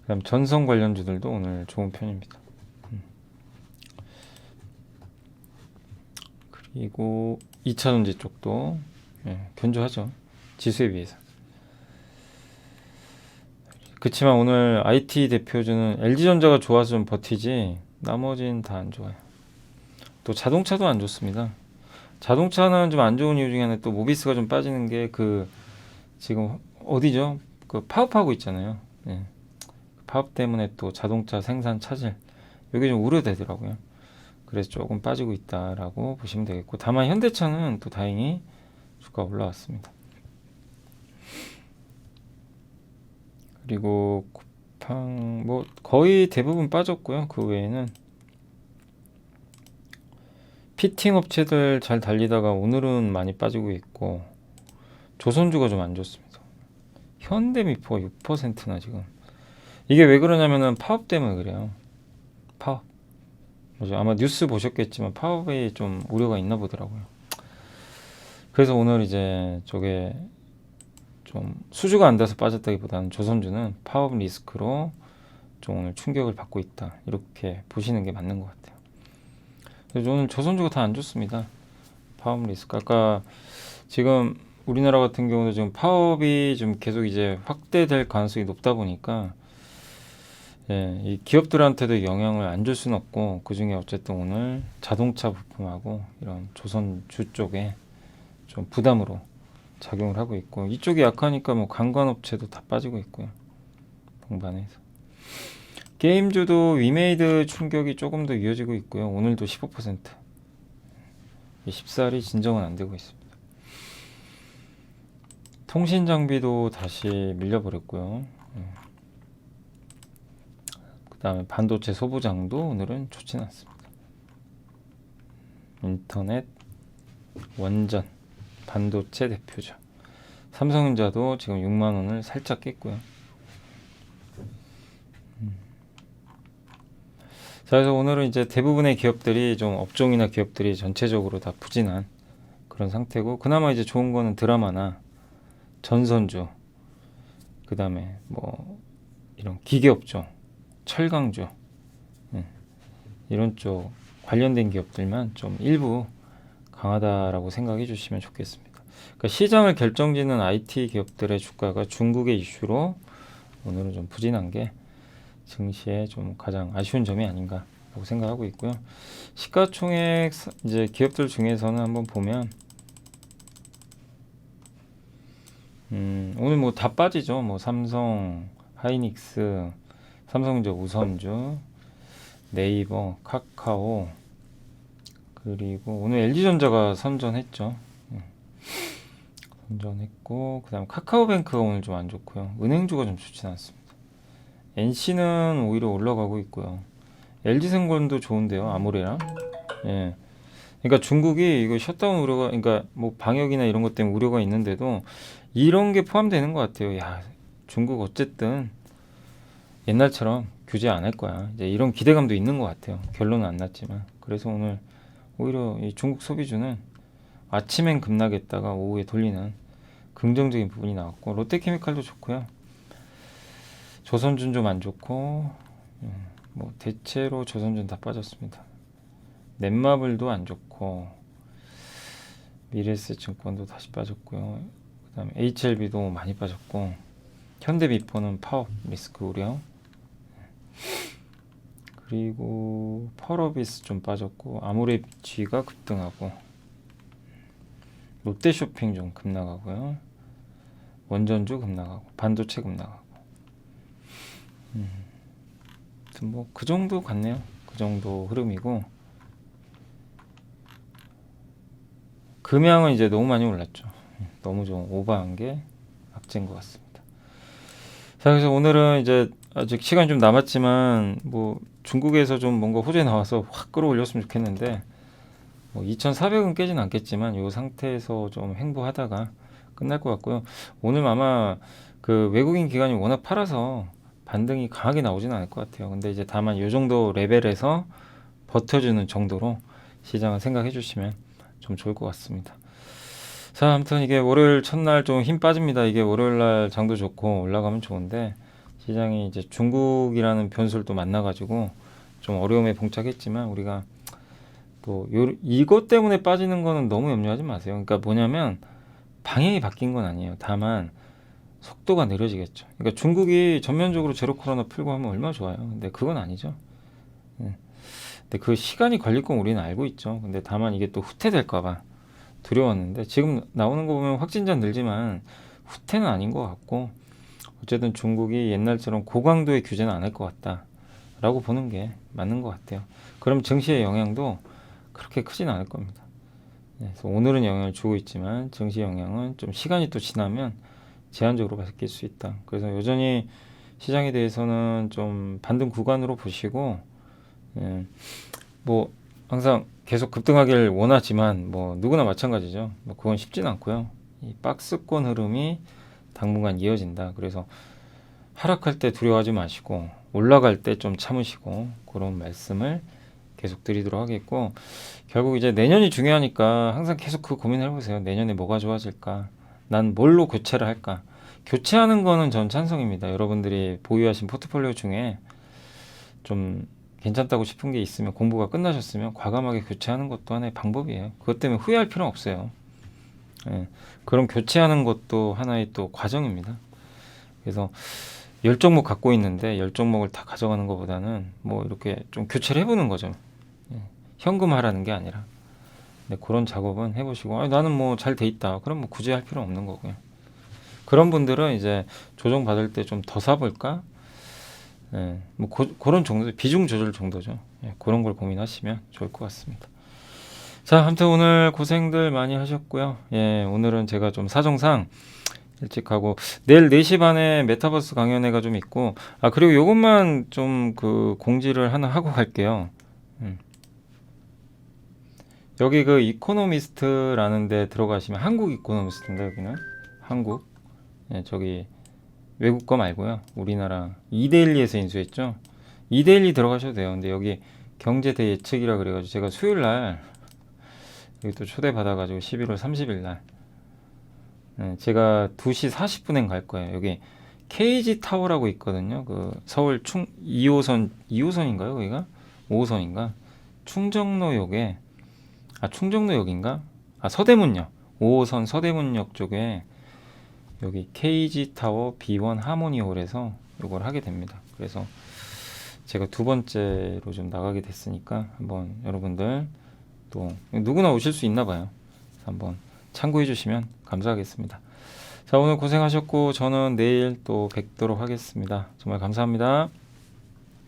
그다음 전선 관련주들도 오늘 좋은 편입니다. 그리고 2차 전지 쪽도 견조하죠. 지수에 비해서. 그렇지만 오늘 IT 대표주는 LG전자가 좋아서 좀 버티지 나머지는 다 안 좋아요. 또 자동차도 안 좋습니다. 자동차는 좀 안 좋은 이유 중에 하나, 또 모비스가 좀 빠지는 게 그 지금 어디죠? 그 파업하고 있잖아요. 예. 파업 때문에 또 자동차 생산 차질, 이게 좀 우려되더라고요. 그래서 조금 빠지고 있다라고 보시면 되겠고, 다만 현대차는 또 다행히 주가 올라왔습니다. 그리고 쿠팡 뭐 거의 대부분 빠졌고요. 그 외에는 피팅 업체들 잘 달리다가 오늘은 많이 빠지고 있고, 조선주가 좀 안 좋습니다. 현대미포가 6%나 지금. 이게 왜 그러냐면은 파업 때문에 그래요. 파업. 아마 뉴스 보셨겠지만 파업에 좀 우려가 있나 보더라고요. 그래서 오늘 이제 저게 좀 수주가 안 돼서 빠졌다기보다는 조선주는 파업 리스크로 좀 오늘 충격을 받고 있다, 이렇게 보시는 게 맞는 것 같아요. 그래서 오늘 조선주가 다 안 좋습니다. 파업 리스크. 아까 지금 우리나라 같은 경우도 지금 파업이 좀 계속 이제 확대될 가능성이 높다 보니까 이 기업들한테도 영향을 안 줄 수는 없고, 그 중에 어쨌든 오늘 자동차 부품하고 이런 조선주 쪽에 좀 부담으로 작용을 하고 있고, 이쪽이 약하니까 뭐 관광업체도 다 빠지고 있고요. 동반해서 게임주도 위메이드 충격이 조금 더 이어지고 있고요. 오늘도 15%. 14일이 진정은 안 되고 있습니다. 통신 장비도 다시 밀려버렸고요. 그 다음에 반도체 소부장도 오늘은 좋진 않습니다. 인터넷, 원전, 반도체 대표죠. 삼성전자도 지금 6만원을 살짝 깼고요. 자, 그래서 오늘은 이제 대부분의 기업들이 좀 업종이나 기업들이 전체적으로 다 부진한 그런 상태고, 그나마 이제 좋은 거는 드라마나 전선주, 그 다음에 뭐 이런 기계업종, 철강주, 이런 쪽 관련된 기업들만 좀 일부 강하다라고 생각해 주시면 좋겠습니다. 그러니까 시장을 결정짓는 IT 기업들의 주가가 중국의 이슈로 오늘은 좀 부진한 게 증시에 좀 가장 아쉬운 점이 아닌가라고 생각하고 있고요. 시가총액 이제 기업들 중에서는 한번 보면 오늘 뭐 다 빠지죠. 뭐 삼성, 하이닉스, 삼성전자 우선주, 네이버, 카카오, 그리고 오늘 LG전자가 선전했죠. 선전했고 그다음 카카오뱅크가 오늘 좀 안 좋고요. 은행주가 좀 좋지 않습니다. NC는 오히려 올라가고 있고요. LG생건도 좋은데요. 아모레랑. 예. 그러니까 중국이 이거 셧다운 우려가, 그러니까 뭐 방역이나 이런 것 때문에 우려가 있는데도 이런 게 포함되는 것 같아요. 야, 중국 어쨌든 옛날처럼 규제 안 할 거야. 이제 이런 기대감도 있는 것 같아요. 결론은 안 났지만. 그래서 오늘 오히려 이 중국 소비주는 아침엔 급락했다가 오후에 돌리는 긍정적인 부분이 나왔고, 롯데케미칼도 좋고요. 조선준 좀 안 좋고, 뭐 대체로 조선준 다 빠졌습니다. 넷마블도 안 좋고, 미래에셋증권도 다시 빠졌고요. 그다음에 HLB도 많이 빠졌고, 현대비포는 파업 리스크 우려, 그리고 펄어비스 좀 빠졌고, 아모레지가 급등하고, 롯데쇼핑 좀 급나가고요. 원전주 급나가고, 반도체 급나가고. 뭐 그 정도 같네요. 그 정도 흐름이고, 금양은 이제 너무 많이 올랐죠. 너무 좀 오버한 게 악재인 것 같습니다. 자, 그래서 오늘은 이제 아직 시간이 좀 남았지만 뭐 중국에서 좀 뭔가 호재 나와서 확 끌어올렸으면 좋겠는데, 뭐 2,400은 깨진 않겠지만 이 상태에서 좀 횡보하다가 끝날 것 같고요. 오늘 아마 그 외국인 기관이 워낙 팔아서 반등이 강하게 나오지는 않을 것 같아요. 근데 이제 다만 이 정도 레벨에서 버텨주는 정도로 시장을 생각해 주시면 좀 좋을 것 같습니다. 자, 아무튼 이게 월요일 첫날 좀 힘 빠집니다. 이게 월요일 날 장도 좋고 올라가면 좋은데, 시장이 이제 중국이라는 변수를 또 만나가지고 좀 어려움에 봉착했지만, 우리가 또 이것 때문에 빠지는 거는 너무 염려하지 마세요. 그러니까 뭐냐면 방향이 바뀐 건 아니에요. 다만 속도가 느려지겠죠. 그러니까 중국이 전면적으로 제로 코로나 풀고 하면 얼마나 좋아요. 근데 그건 아니죠. 근데 그 시간이 걸릴 건 우리는 알고 있죠. 근데 다만 이게 또 후퇴될까 봐 두려웠는데, 지금 나오는 거 보면 확진자 늘지만 후퇴는 아닌 것 같고, 어쨌든 중국이 옛날처럼 고강도의 규제는 안 할 것 같다라고 보는 게 맞는 것 같아요. 그럼 증시의 영향도 그렇게 크진 않을 겁니다. 그래서 오늘은 영향을 주고 있지만 증시 영향은 좀 시간이 또 지나면 제한적으로 바뀔 수 있다. 그래서 여전히 시장에 대해서는 좀 반등 구간으로 보시고, 뭐 항상 계속 급등하길 원하지만 뭐 누구나 마찬가지죠. 뭐 그건 쉽진 않고요. 이 박스권 흐름이 당분간 이어진다. 그래서 하락할 때 두려워하지 마시고 올라갈 때 좀 참으시고, 그런 말씀을 계속 드리도록 하겠고, 결국 이제 내년이 중요하니까 항상 계속 그 고민을 해보세요. 내년에 뭐가 좋아질까? 난 뭘로 교체를 할까? 교체하는 거는 전 찬성입니다. 여러분들이 보유하신 포트폴리오 중에 좀 괜찮다고 싶은 게 있으면, 공부가 끝나셨으면 과감하게 교체하는 것도 하나의 방법이에요. 그것 때문에 후회할 필요는 없어요. 그럼 교체하는 것도 하나의 또 과정입니다. 그래서 10종목 갖고 있는데 10종목을 다 가져가는 것보다는 뭐 이렇게 좀 교체를 해보는 거죠. 현금화라는 게 아니라. 근데 그런 작업은 해보시고, 나는 뭐 잘 돼 있다. 그럼 뭐 굳이 할 필요 없는 거고요. 그런 분들은 이제 조정 받을 때 좀 더 사볼까? 뭐 그런 정도, 비중 조절 정도죠. 그런 걸 고민하시면 좋을 것 같습니다. 자, 아무튼 오늘 고생들 많이 하셨고요. 오늘은 제가 좀 사정상 일찍 가고, 내일 4시 반에 메타버스 강연회가 좀 있고, 그리고 요것만 좀 그 공지를 하나 하고 갈게요. 여기 그 이코노미스트라는 데 들어가시면, 한국 이코노미스트인데, 여기는 한국, 저기 외국 거 말고요. 우리나라 이데일리에서 인수했죠. 이데일리 들어가셔도 돼요. 근데 여기 경제대 예측이라 그래가지고 제가 수요일 날 여기 또 초대 받아가지고 11월 30일 날 제가 2시 40분엔 갈 거예요. 여기 KG 타워라고 있거든요. 그 서울 2호선인가요? 거기가 5호선인가? 충정로역에 충정로역인가? 서대문역. 5호선 서대문역 쪽에 여기 KG타워 B1 하모니홀에서 이걸 하게 됩니다. 그래서 제가 두 번째로 좀 나가게 됐으니까 한번 여러분들 또 누구나 오실 수 있나 봐요. 한번 참고해 주시면 감사하겠습니다. 자, 오늘 고생하셨고 저는 내일 또 뵙도록 하겠습니다. 정말 감사합니다.